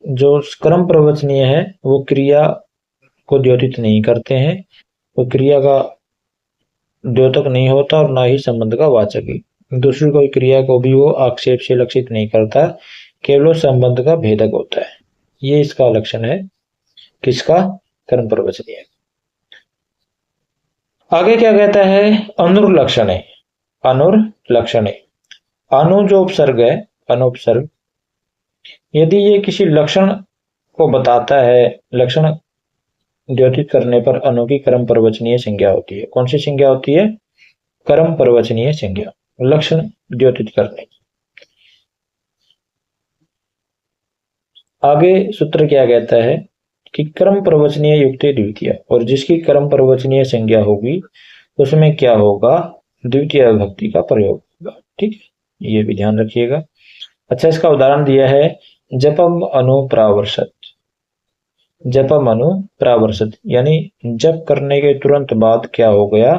जो कर्म प्रवचनीय है वो क्रिया को द्योतित नहीं करते हैं, वो क्रिया का द्योतक नहीं होता और ना ही संबंध का वाचक ही, दूसरी कोई क्रिया को भी वो आक्षेप से लक्षित नहीं करता, केवल संबंध का भेदक होता है। ये इसका लक्षण है, किसका, कर्म प्रवचनीय। आगे क्या कहता है, अनुर्लक्षणे, अनुर्लक्षणे, अनु जो उपसर्ग है, अनुपसर्ग, यदि ये किसी लक्षण को बताता है, लक्षण द्योतित करने पर अनु की कर्म प्रवचनीय संज्ञा होती है। कौन सी संज्ञा होती है, कर्म प्रवचनीय संज्ञा, लक्षण द्योतित करने की। आगे सूत्र क्या कहता है कि कर्म प्रवचनीय युक्त द्वितीय, और जिसकी कर्म प्रवचनीय संज्ञा होगी उसमें क्या होगा, द्वितीय विभक्ति का प्रयोग होगा, ठीक है, ये भी ध्यान रखिएगा। अच्छा इसका उदाहरण दिया है, जपम अनुप्रावर्षत, जपम अनुप्रावर्षत यानी जप करने के तुरंत बाद क्या हो गया,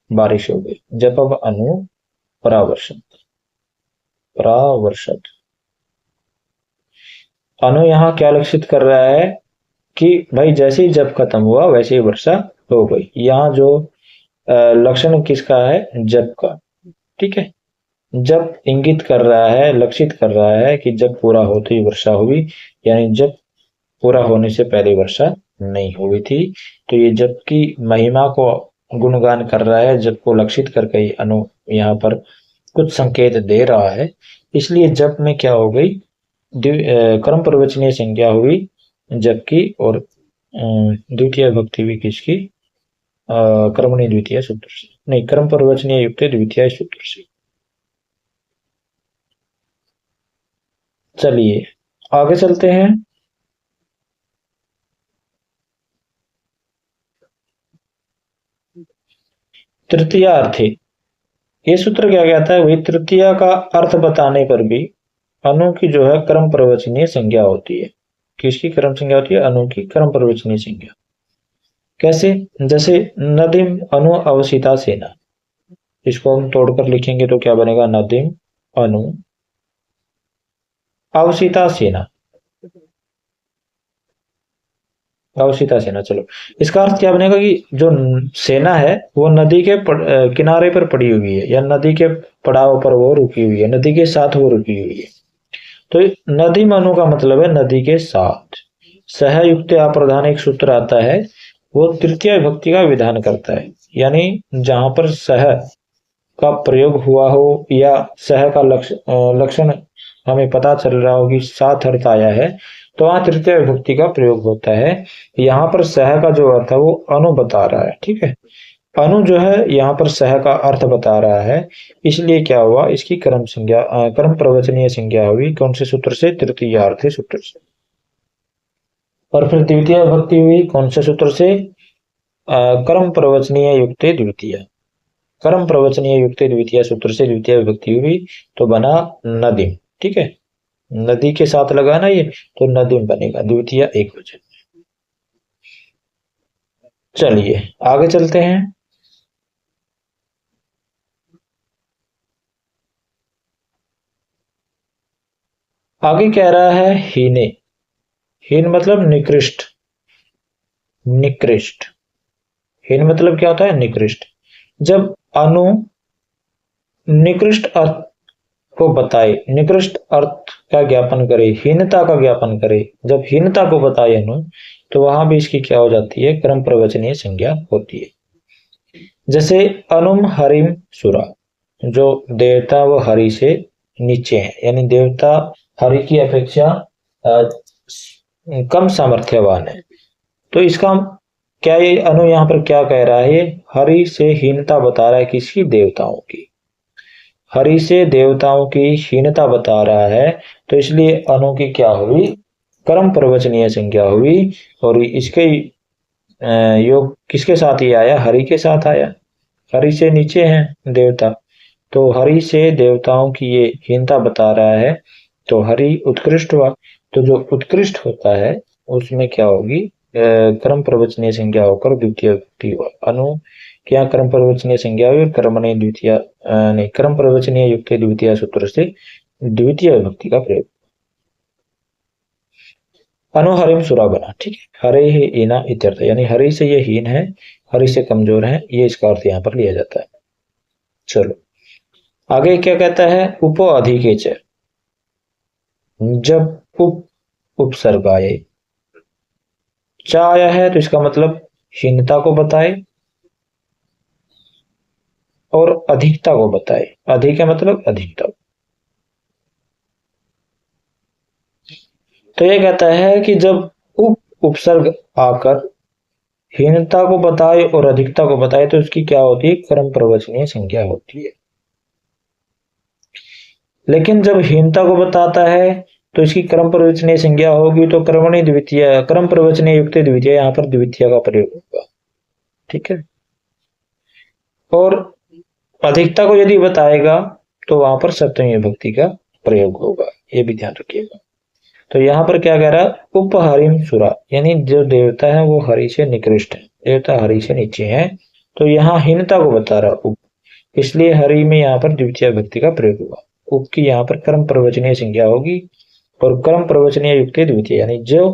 बारिश हो गई, जपम अनुप्रावर्षत, प्रावर्षत। अनु यहाँ क्या लक्षित कर रहा है कि भाई जैसे ही जप खत्म हुआ वैसे ही वर्षा हो गई। यहाँ जो लक्षण किसका है, जप का, ठीक है, जब इंगित कर रहा है, लक्षित कर रहा है कि जब पूरा होते ही वर्षा हुई, यानी जब पूरा होने से पहले वर्षा नहीं हुई थी, तो ये जब की महिमा को गुणगान कर रहा है, जब को लक्षित करके अनु यहाँ पर कुछ संकेत दे रहा है, इसलिए जब में क्या हो गई, कर्म प्रवचनीय संज्ञा हुई जबकि, और द्वितीय भक्ति भी किसकी, कर्मणि द्वितीय सूत्र से, नहीं कर्म प्रवचनीय युक्त द्वितीय सूत्र से। चलिए आगे चलते हैं। तृतीय अर्थे, ये सूत्र क्या कहता है, वही तृतीय का अर्थ बताने पर भी अनु की जो है कर्म प्रवचनीय संज्ञा होती है। किसकी कर्म संज्ञा होती है, अनु की कर्म प्रवचनीय संज्ञा। कैसे? जैसे नदीम अनु अवसिता सेना, इसको हम तोड़कर लिखेंगे तो क्या बनेगा? नदीम अनु अवसिता सेना, अवसिता सेना। चलो, इसका अर्थ क्या बनेगा कि जो सेना है वो नदी के किनारे पर पड़ी हुई है, या नदी के पड़ाव पर वो रुकी हुई है, नदी के साथ वो रुकी हुई है। तो नदी मनु का मतलब है नदी के साथ। सह युक्त अप्रधान एक सूत्र आता है, वो तृतीय विभक्ति का विधान करता है, यानी जहां पर सह का प्रयोग हुआ हो या सह का लक्षण हमें पता चल रहा हो कि साथ अर्थ आया है, तो वहां तृतीय विभक्ति का प्रयोग होता है। यहाँ पर सह का जो अर्थ है वो अनु बता रहा है, ठीक है। अनु जो है यहाँ पर सह का अर्थ बता रहा है, इसलिए क्या हुआ, इसकी कर्म संज्ञा कर्म प्रवचनीय संज्ञा हुई। कौन से सूत्र से? तृतीयार्थ सूत्र से। और फिर द्वितीय विभक्ति हुई कौन से सूत्र से? कर्म प्रवचनीय युक्त द्वितीय, कर्म प्रवचनीय युक्त द्वितीय सूत्र से द्वितीय विभक्ति हुई, तो बना नदीम, ठीक है। नदी के साथ लगा ना ये, तो नदीम बनेगा, द्वितीय एक वचन। चलिए आगे चलते हैं। आगे कह रहा है हीने। हीन मतलब निकृष्ट, निकृष्ट। हीन मतलब क्या होता है? निकृष्ट। जब अनु निकृष्ट अर्थ को बताए, निकृष्ट अर्थ का ज्ञापन करे, हीनता का ज्ञापन करे, जब हीनता को बताए अनु, तो वहां भी इसकी क्या हो जाती है? क्रम प्रवचनीय संज्ञा होती है। जैसे अनुम हरिम सुरा, जो देवता वो हरि से नीचे है, यानी देवता हरि की अपेक्षा कम सामर्थ्यवान है। तो इसका क्या, ये अनु यहाँ पर क्या कह रहा है? ये हरि से हीनता बता रहा है, किसकी? देवताओं की। हरि से देवताओं की हीनता बता रहा है, तो इसलिए अनु की क्या हुई? कर्म प्रवचनीय संज्ञा हुई। और इसके योग किसके साथ ही आया? हरि के साथ आया। हरि से नीचे हैं देवता, तो हरि से देवताओं की ये हीनता बता रहा है, तो हरि उत्कृष्ट हुआ। तो जो उत्कृष्ट होता है उसमें क्या होगी? कर्म प्रवचनीय संज्ञा होकर द्वितीय विभक्ति हुआ। अनु क्या कर्म प्रवचनीय संज्ञा हुई, और कर्मणि द्वितीय नहीं, कर्म प्रवचनीय युक्त द्वितीय सूत्र से द्वितीय विभक्ति का प्रयोग। अनुहरिम सुरा बना, ठीक है। हरे ही हीना इत्यर्थ, यानी हरि से ये हीन है, हरि से कमजोर है, ये इसका अर्थ यहाँ पर लिया जाता है। चलो आगे क्या कहता है? उपो अधिके च, जब उपसर्ग आए, चा आया है तो इसका मतलब हीनता को बताए और अधिकता को बताए। अधिक का मतलब अधिकता। तो ये कहता है कि जब उपसर्ग आकर हीनता को बताए और अधिकता को बताए, तो इसकी क्या होती है? कर्म प्रवचनीय संज्ञा होती है। लेकिन जब हीनता को बताता है तो इसकी कर्म प्रवचनीय संज्ञा होगी, तो कर्मणि द्वितीय, कर्म प्रवचनीय युक्त द्वितीय, यहां पर द्वितीय का प्रयोग होगा, ठीक है। और अधिकता को यदि बताएगा तो वहां पर सप्तमी विभक्ति का प्रयोग होगा, ये भी ध्यान रखिएगा। तो यहाँ पर क्या कह रहा है? उपहरिम सुरा, यानी जो देवता है वो हरि से निकृष्ट है, देवता हरि से नीचे है, तो यहाँ हीनता को बता रहा उप, इसलिए हरि में यहाँ पर द्वितीय विभक्ति का प्रयोग हुआ। उप की यहाँ पर कर्म प्रवचनीय संज्ञा होगी, और कर्म प्रवचनीय युक्त द्वितीय, यानी जो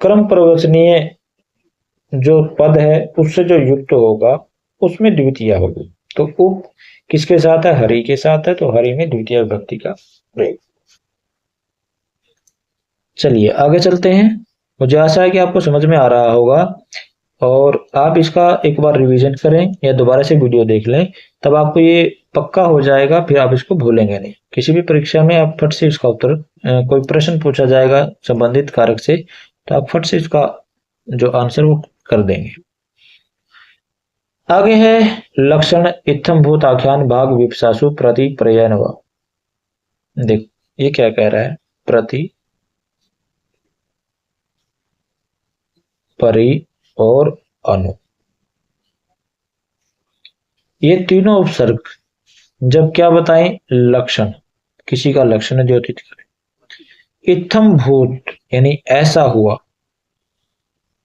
कर्म प्रवचनीय जो पद है उससे जो युक्त होगा उसमें द्वितीय होगी। तो उप किसके साथ है? हरि के साथ है, तो हरि में द्वितीय विभक्ति का प्रयोग। चलिए आगे चलते हैं। मुझे आशा है कि आपको समझ में आ रहा होगा, और आप इसका एक बार रिवीजन करें या दोबारा से वीडियो देख लें, तब आपको ये पक्का हो जाएगा, फिर आप इसको भूलेंगे नहीं। किसी भी परीक्षा में आप फट से इसका उत्तर, कोई प्रश्न पूछा जाएगा संबंधित कारक से, तो आप फट से इसका जो आंसर वो कर देंगे। आगे है लक्षण इत्थम भूत आख्यान भाग विपसासु प्रति प्रयन। देख ये क्या कह रहा है? प्रति, परि और अनु, ये तीनों उपसर्ग जब क्या बताएं? लक्षण, किसी का लक्षण द्योतित करें। इत्थम भूत यानी ऐसा हुआ,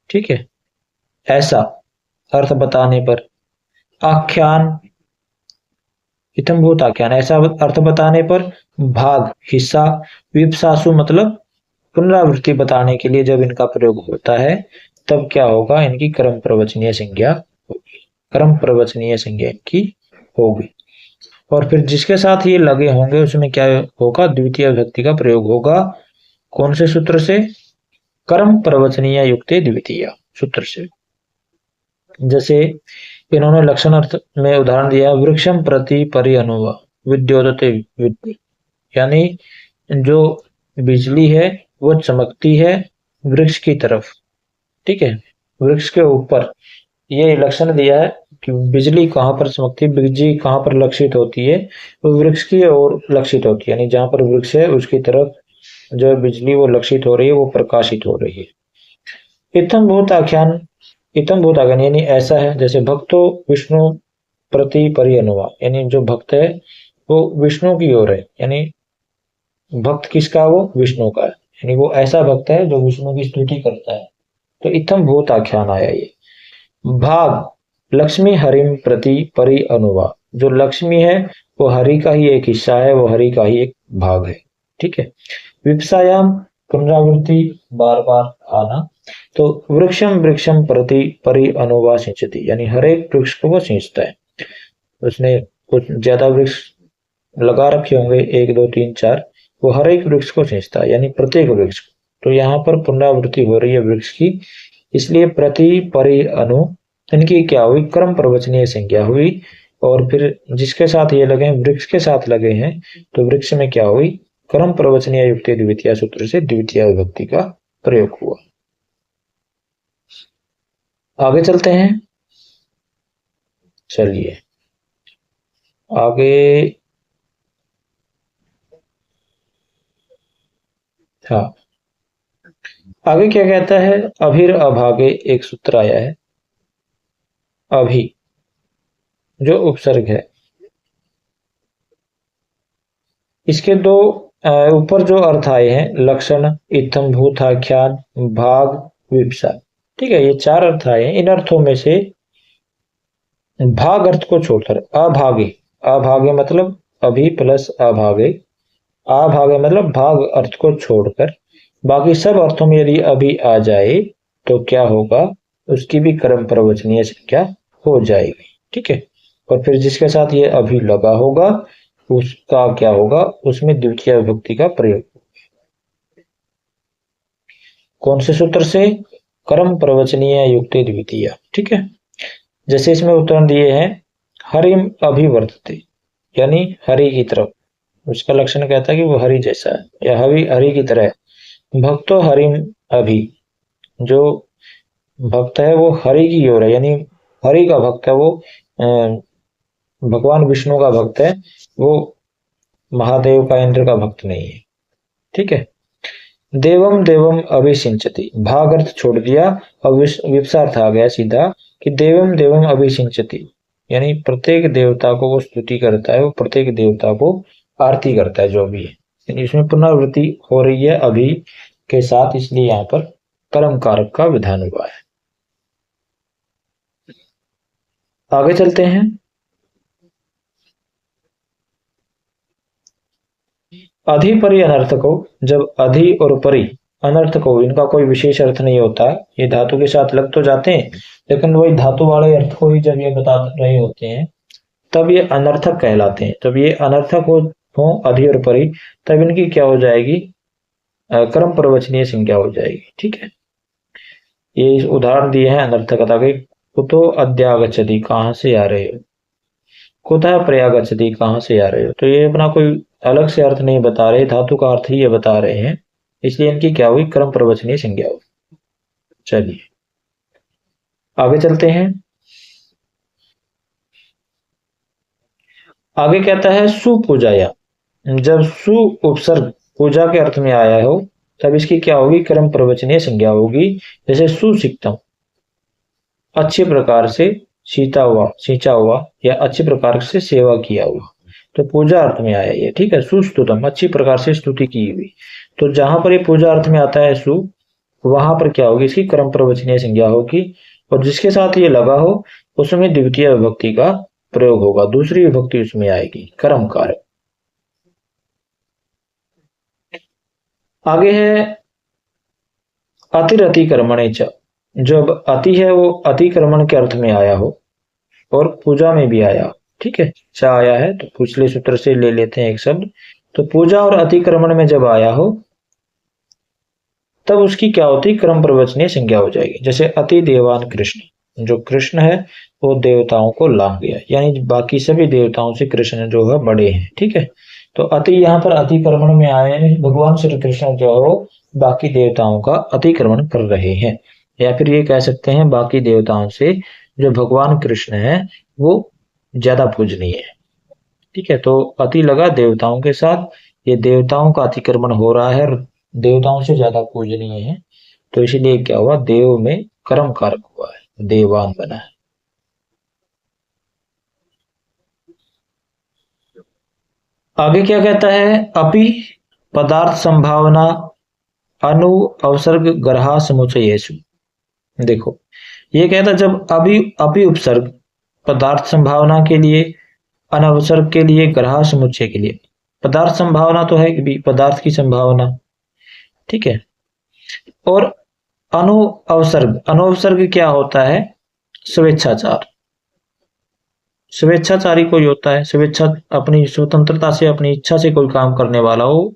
ठीक है। ऐसा अर्थ बताने पर, आख्यान, इत्थम्भूत आख्यान ऐसा अर्थ बताने पर, भाग हिस्सा, विप्सासु मतलब पुनरावृत्ति बताने के लिए जब इनका प्रयोग होता है तब क्या होगा, इनकी कर्म प्रवचनीय संज्ञा होगी, कर्म प्रवचनीय संज्ञा इनकी होगी। और फिर जिसके साथ ये लगे होंगे उसमें क्या होगा, द्वितीय विभक्ति का प्रयोग होगा। कौन से सूत्र से, कर्म प्रवचनीय युक्ते द्वितीय सूत्र से। जैसे इन्होंने लक्षण अर्थ में उदाहरण दिया, वृक्षम प्रति परि अनुवा विद्योतते विद्युत, यानी जो बिजली है वो चमकती है वृक्ष की तरफ, ठीक है, वृक्ष के ऊपर। ये लक्षण दिया है कि बिजली कहाँ पर चमकती है, बिजली कहाँ पर लक्षित होती है, वो वृक्ष की ओर लक्षित होती है, यानी जहां पर वृक्ष है उसकी तरफ जो बिजली वो लक्षित हो रही है, वो प्रकाशित हो रही है। इत्थम भूत आख्यान, इतम भूत आख्यान यानी ऐसा है, जैसे भक्तो विष्णु प्रति परि अनुवा, यानी जो भक्त है वो विष्णु की ओर है, यानी भक्त किसका, वो विष्णु का है, यानी वो ऐसा भक्त है जो विष्णु की स्तुति करता है। तो इत्थम भूत आख्यान आया ये। भाग, लक्ष्मी हरिम प्रति परि अनुवा, जो लक्ष्मी है वो हरि का ही एक हिस्सा है, वो हरि का ही एक भाग है, ठीक है। विप्सायाम, पुनरावृत्ति, बार बार आना। तो वृक्षम वृक्षम प्रति परि अनुवा सिंचती, यानी हर एक वृक्ष को वो सिंचता है। उसने कुछ ज्यादा वृक्ष लगा रखे होंगे, 1 2 3 4, वो हर एक वृक्ष को सिंचता है, यानी प्रत्येक वृक्ष को। तो यहाँ पर पुनरावृत्ति हो रही है वृक्ष की, इसलिए प्रति परि अनु इनकी क्या हुई, क्रम प्रवचनीय संज्ञा हुई। और फिर जिसके साथ ये लगे हैं, वृक्ष के साथ लगे हैं, तो वृक्ष में क्या हुई, क्रम प्रवचनीय युक्त द्वितीय सूत्र से द्वितीय विभक्ति का प्रयोग हुआ। आगे चलते हैं, चलिए आगे। हाँ, आगे क्या कहता है, अभिर अभागे एक सूत्र आया है। अभी जो उपसर्ग है, इसके दो ऊपर जो अर्थ आए हैं, लक्षण, इत्थम भूताख्यान, भाग, विप्सा, ठीक है, ये 4 अर्थ आए हैं। इन अर्थों में से भाग अर्थ को छोड़कर अभागे, अभागे मतलब अभी प्लस अभागे, अभागे मतलब भाग अर्थ को छोड़कर बाकी सब अर्थों में यदि अभी आ जाए तो क्या होगा, उसकी भी कर्म प्रवचनीय संज्ञा हो जाएगी, ठीक है। और फिर जिसके साथ ये अभी लगा होगा उसका क्या होगा, उसमें द्वितीय विभक्ति का प्रयोग। कौन से सूत्र से, कर्म प्रवचनीय युक्त द्वितीय, ठीक है। जैसे इसमें उदाहरण दिए हैं, हरिम अभिवर्तते, यानी हरि की तरफ, उसका लक्षण कहता है कि वो हरि जैसा है या हरि की तरह है। भक्तो हरिम अभि, जो भक्त है वो हरि की ओर है, यानी हरि का भक्त है, वो भगवान विष्णु का भक्त है, वो महादेव का, इंद्र का भक्त नहीं है, ठीक है। देवम देवम अभिसिंचति, भाग अर्थ छोड़ दिया और विप्सार्थ आ गया सीधा कि देवम देवम अभिसिंचति, यानी प्रत्येक देवता को वो स्तुति करता है, वो प्रत्येक देवता को आरती करता है जो भी है, यानी इसमें पुनरावृत्ति हो रही है अभी के साथ, इसलिए यहाँ पर कर्म कारक का विधान हुआ है। आगे चलते हैं, अधि परि अनर्थको, जब अधि और परि अनर्थक हो, इनका कोई विशेष अर्थ नहीं होता, ये धातु के साथ लग तो जाते हैं लेकिन वही धातु वाले अर्थ को ही जब ये बता रहे होते हैं तब ये अनर्थक कहलाते हैं। जब ये अनर्थक हो अधि और परि, तब इनकी क्या हो जाएगी, कर्म प्रवचनीय संज्ञा हो जाएगी, ठीक है। ये उदाहरण दिए हैं अनर्थकता के, कुतो अद्यागच्छति, कहां से आ रहे हो, कुतः प्रयागच्छति, कहां से आ रहे हो। तो ये अपना कोई अलग से अर्थ नहीं बता रहे, धातु का अर्थ ही ये बता रहे हैं, इसलिए इनकी क्या हुई, क्रम प्रवचनीय संज्ञा हुई। चलिए आगे चलते हैं। आगे कहता है सुपूजाया, जब सु उपसर्ग पूजा के अर्थ में आया हो तब इसकी क्या होगी, क्रम प्रवचनीय संज्ञा होगी। जैसे सुसिक्तम, अच्छे प्रकार से सींचा हुआ या अच्छे प्रकार से सेवा किया हुआ, तो पूजा अर्थ में आया ये, ठीक है। सुस्तुतम, अच्छी प्रकार से स्तुति की हुई, तो जहां पर ये पूजा अर्थ में आता है सु, वहां पर क्या होगी, इसकी कर्म प्रवचनीय संज्ञा होगी। और जिसके साथ ये लगा हो उसमें द्वितीय विभक्ति का प्रयोग होगा, दूसरी विभक्ति उसमें आएगी, कर्म कारक। आगे है अतिरतिकर्मणे च। जब अति है वो अतिक्रमण के अर्थ में आया हो और पूजा में भी आया, ठीक है, च आया है तो पिछले सूत्र से ले लेते हैं एक शब्द। तो पूजा और अतिक्रमण में जब आया हो तब उसकी क्या होती, क्रम प्रवचनीय संज्ञा हो जाएगी। जैसे अति देवान कृष्ण, जो कृष्ण है वो देवताओं को लांघ गया, यानी बाकी सभी देवताओं से कृष्ण जो है बड़े हैं, ठीक है। तो अति यहाँ पर अतिक्रमण में आए हैं, भगवान श्री कृष्ण जो है बाकी देवताओं का अतिक्रमण कर रहे हैं, या फिर ये कह सकते हैं बाकी देवताओं से जो भगवान कृष्ण है वो ज्यादा पूजनीय है, ठीक है। तो अति लगा देवताओं के साथ, ये देवताओं का अतिक्रमण हो रहा है, देवताओं से ज्यादा पूजनीय है, तो इसीलिए क्या हुआ, देव में कर्म कारक हुआ है, देवान बना है। आगे क्या कहता है, अपि पदार्थ संभावना अनु अवसर्ग ग्रहा समुचयेषु। देखो ये कहता है जब अभी उपसर्ग पदार्थ संभावना के लिए, अनवसर्ग के लिए, ग्रह समुच्चय के लिए। पदार्थ संभावना तो है कि भी पदार्थ की संभावना, ठीक है। और अनुअवसर्ग क्या होता है, स्वेच्छाचार, स्वेच्छाचारी कोई होता है, स्वेच्छा अपनी स्वतंत्रता से अपनी इच्छा से कोई काम करने वाला हो,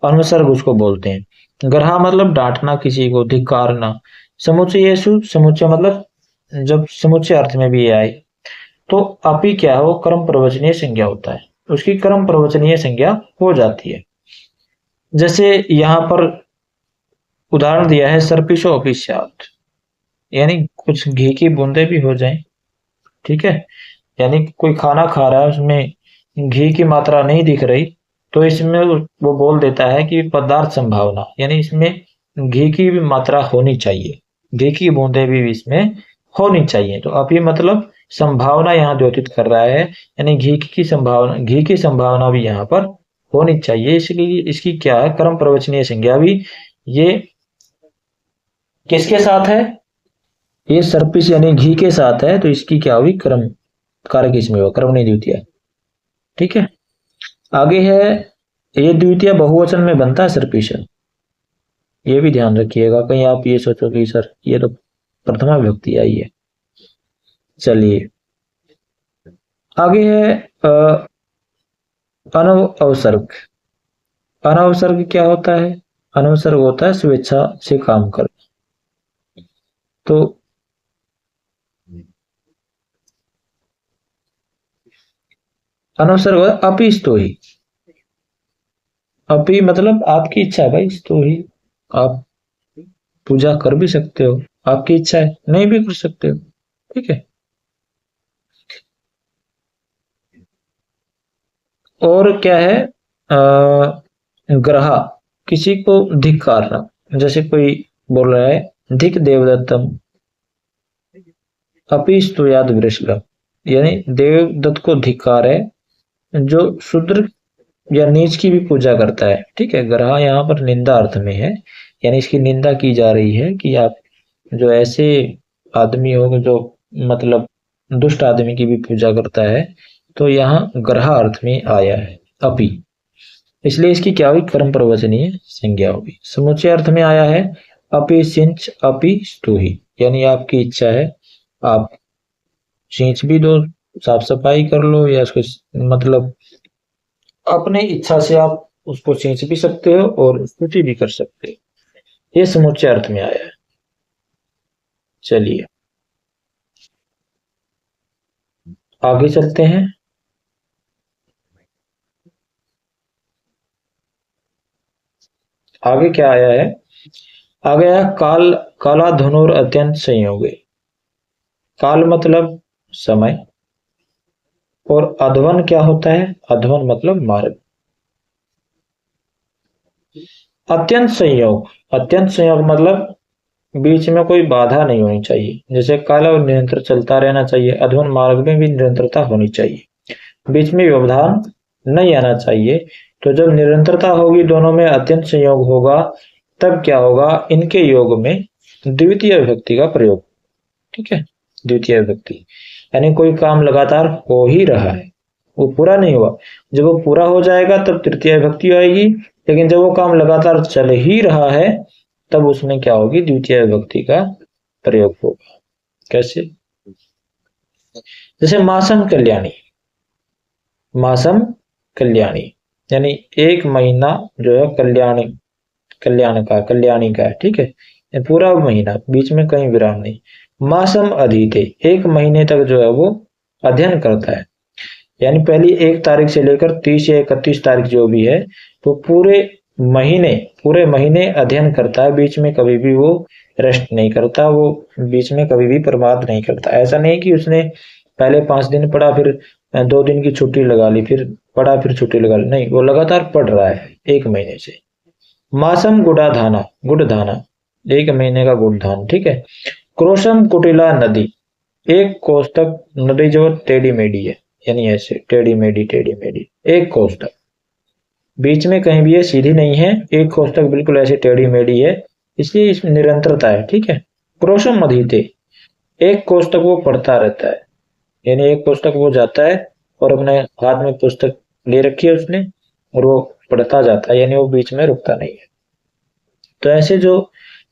अनुसर्ग उसको बोलते हैं। ग्रह मतलब डांटना किसी को, धिक्कारना। समुच्चय समुच्चय मतलब जब समुच्चय अर्थ में भी आए तो अपि क्या है, वो कर्म प्रवचनीय संज्ञा होता है, उसकी कर्म प्रवचनीय संज्ञा हो जाती है। जैसे यहां पर उदाहरण दिया है सर्पिशो अपिस्यात्, यानी कुछ घी की बूंदे भी हो जाएं, ठीक है, यानी कोई खाना खा रहा है उसमें घी की मात्रा नहीं दिख रही, तो इसमें वो बोल देता है कि पदार्थ संभावना, यानी इसमें घी की भी मात्रा होनी चाहिए, घी की बूंदे भी इसमें होनी चाहिए। तो अब ये मतलब संभावना यहाँ द्योतित कर रहा है, यानी घी की संभावना भी यहाँ पर होनी चाहिए, इसलिए इसकी क्या है, कर्म प्रवचनीय संज्ञा भी। ये किसके साथ है, ये सर्पिस यानी घी के साथ है, तो इसकी क्या हुई, कर्म कारक इसमें हुआ, कर्म नहीं द्वितीय, ठीक है। आगे है, ये द्वितीय बहुवचन में बनता है सर्पिश, ये भी ध्यान रखिएगा, कहीं आप ये सोचो कि सर ये तो प्रथमा विभक्ति आई है। चलिए आगे है अनवसर्ग। अनवसर्ग क्या होता है, अनवसर्ग होता है स्वेच्छा से काम कर, तो अनवसर्ग अपि स्तोहि, अपि मतलब आपकी इच्छा है भाई, स्तोहि आप पूजा कर भी सकते हो, आपकी इच्छा है, नहीं भी कर सकते हो, ठीक है। और क्या है, ग्रहा किसी को धिक्कारना, जैसे कोई बोल रहा है धिक देवदत्तम अपि स्तुयाद वृषभ, यानी देवदत्त को धिक्कार है जो शूद्र या नीच की भी पूजा करता है, ठीक है। ग्रहा यहाँ पर निंदा अर्थ में है, यानी इसकी निंदा की जा रही है कि आप जो ऐसे आदमी हो जो मतलब दुष्ट आदमी की भी पूजा करता है, तो यहाँ ग्रह अर्थ में आया है अपि, इसलिए इसकी क्या हुई, कर्म प्रवचनीय संज्ञा होगी। समुच्चय अर्थ में आया है अपि सिंच अपि स्तुहि, यानी आपकी इच्छा है आप सींच भी दो, साफ सफाई कर लो, या उसको मतलब अपने इच्छा से आप उसको सींच भी सकते हो और स्तुति भी कर सकते हो, ये समुच्चय अर्थ में आया है। चलिए आगे चलते हैं। आगे क्या आया है, आगे आया काल, काला धनुर अत्यंत संयोगे। काल मतलब समय, और अध्वन क्या होता है, अध्वन मतलब मार्ग। अत्यंत संयोग, अत्यंत संयोग मतलब बीच में कोई बाधा नहीं होनी चाहिए, जैसे काला और निरंतर चलता रहना चाहिए, अध्वन मार्ग में भी निरंतरता होनी चाहिए, बीच में व्यवधान नहीं आना चाहिए। तो जब निरंतरता होगी, दोनों में अत्यंत संयोग होगा, तब क्या होगा, इनके योग में द्वितीय विभक्ति का प्रयोग, ठीक है, द्वितीय विभक्ति, यानी कोई काम लगातार हो ही रहा है, वो पूरा नहीं हुआ। जब वो पूरा हो जाएगा तब तृतीय विभक्ति आएगी, लेकिन जब वो काम लगातार चल ही रहा है तब उसमें क्या होगी, द्वितीय विभक्ति का प्रयोग होगा। कैसे? जैसे मासम कल्याणी, मासम कल्याणी यानी एक महीना जो है कल्याणी, कल्याणी का है, ठीक है, ये पूरा महीना, बीच में कहीं विराम नहीं। मासम अधीते, एक महीने तक जो है वो अध्ययन करता है, यानी पहली 1 तारीख से लेकर 30 या 31 तारीख जो भी है, तो पूरे महीने अध्ययन करता है, बीच में कभी भी वो रेस्ट नहीं करता, वो बीच में कभी भी प्रमाद नहीं करता। ऐसा नहीं कि उसने पहले 5 दिन पढ़ा, फिर 2 दिन की छुट्टी लगा ली, फिर पढ़ा, फिर छुट्टी लगा ली, नहीं, वो लगातार पढ़ रहा है 1 महीने से। मासम गुड़ाधाना, गुड़धाना, 1 महीने का गुड़धान, ठीक है। क्रोशम कुटिला नदी, 1 कोस तक नदी जो टेढ़ी मेढ़ी है, यानी ऐसे टेढ़ी मेढ़ी 1 कोस तक, बीच में कहीं भी ये सीधी नहीं है, 1 कोस तक बिल्कुल ऐसे टेढ़ी मेढ़ी है, इसलिए इसमें निरंतरता है, ठीक है। क्रोशम अधीते, 1 कोस तक वो पढ़ता रहता है, यानी 1 कोस तक वो जाता है और अपने हाथ में पुस्तक ले रखी है उसने और वो पढ़ता जाता है, यानी वो बीच में रुकता नहीं है। तो ऐसे जो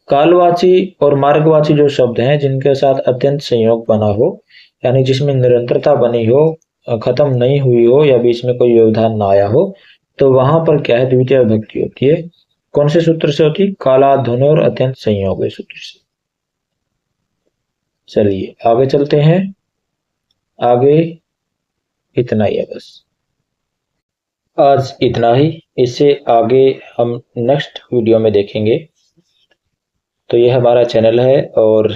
कालवाची और मार्गवाची जो शब्द हैं जिनके साथ अत्यंत संयोग बना हो, यानी जिसमें निरंतरता बनी हो, खत्म नहीं हुई हो या बीच में कोई व्यवधान ना आया हो, तो वहां पर क्या है, द्वितीय विभक्ति होती है। कौन से सूत्र से होती है? काला, ध्वनि और अत्यंत संयोग है सूत्र से। चलिए आगे चलते हैं, आगे इतना ही है बस, आज इतना ही। इससे आगे हम नेक्स्ट वीडियो में देखेंगे। तो ये हमारा चैनल है, और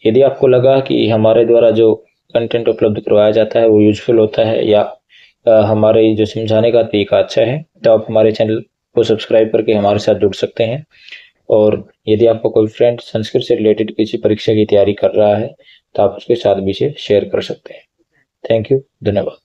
यदि आपको लगा कि हमारे द्वारा जो कंटेंट उपलब्ध करवाया जाता है वो यूजफुल होता है या हमारे जो समझाने का तरीका अच्छा है, तो आप हमारे चैनल को सब्सक्राइब करके हमारे साथ जुड़ सकते हैं। और यदि आपको कोई फ्रेंड संस्कृत से रिलेटेड किसी परीक्षा की तैयारी कर रहा है तो आप उसके साथ भी इसे शेयर कर सकते हैं। थैंक यू, धन्यवाद।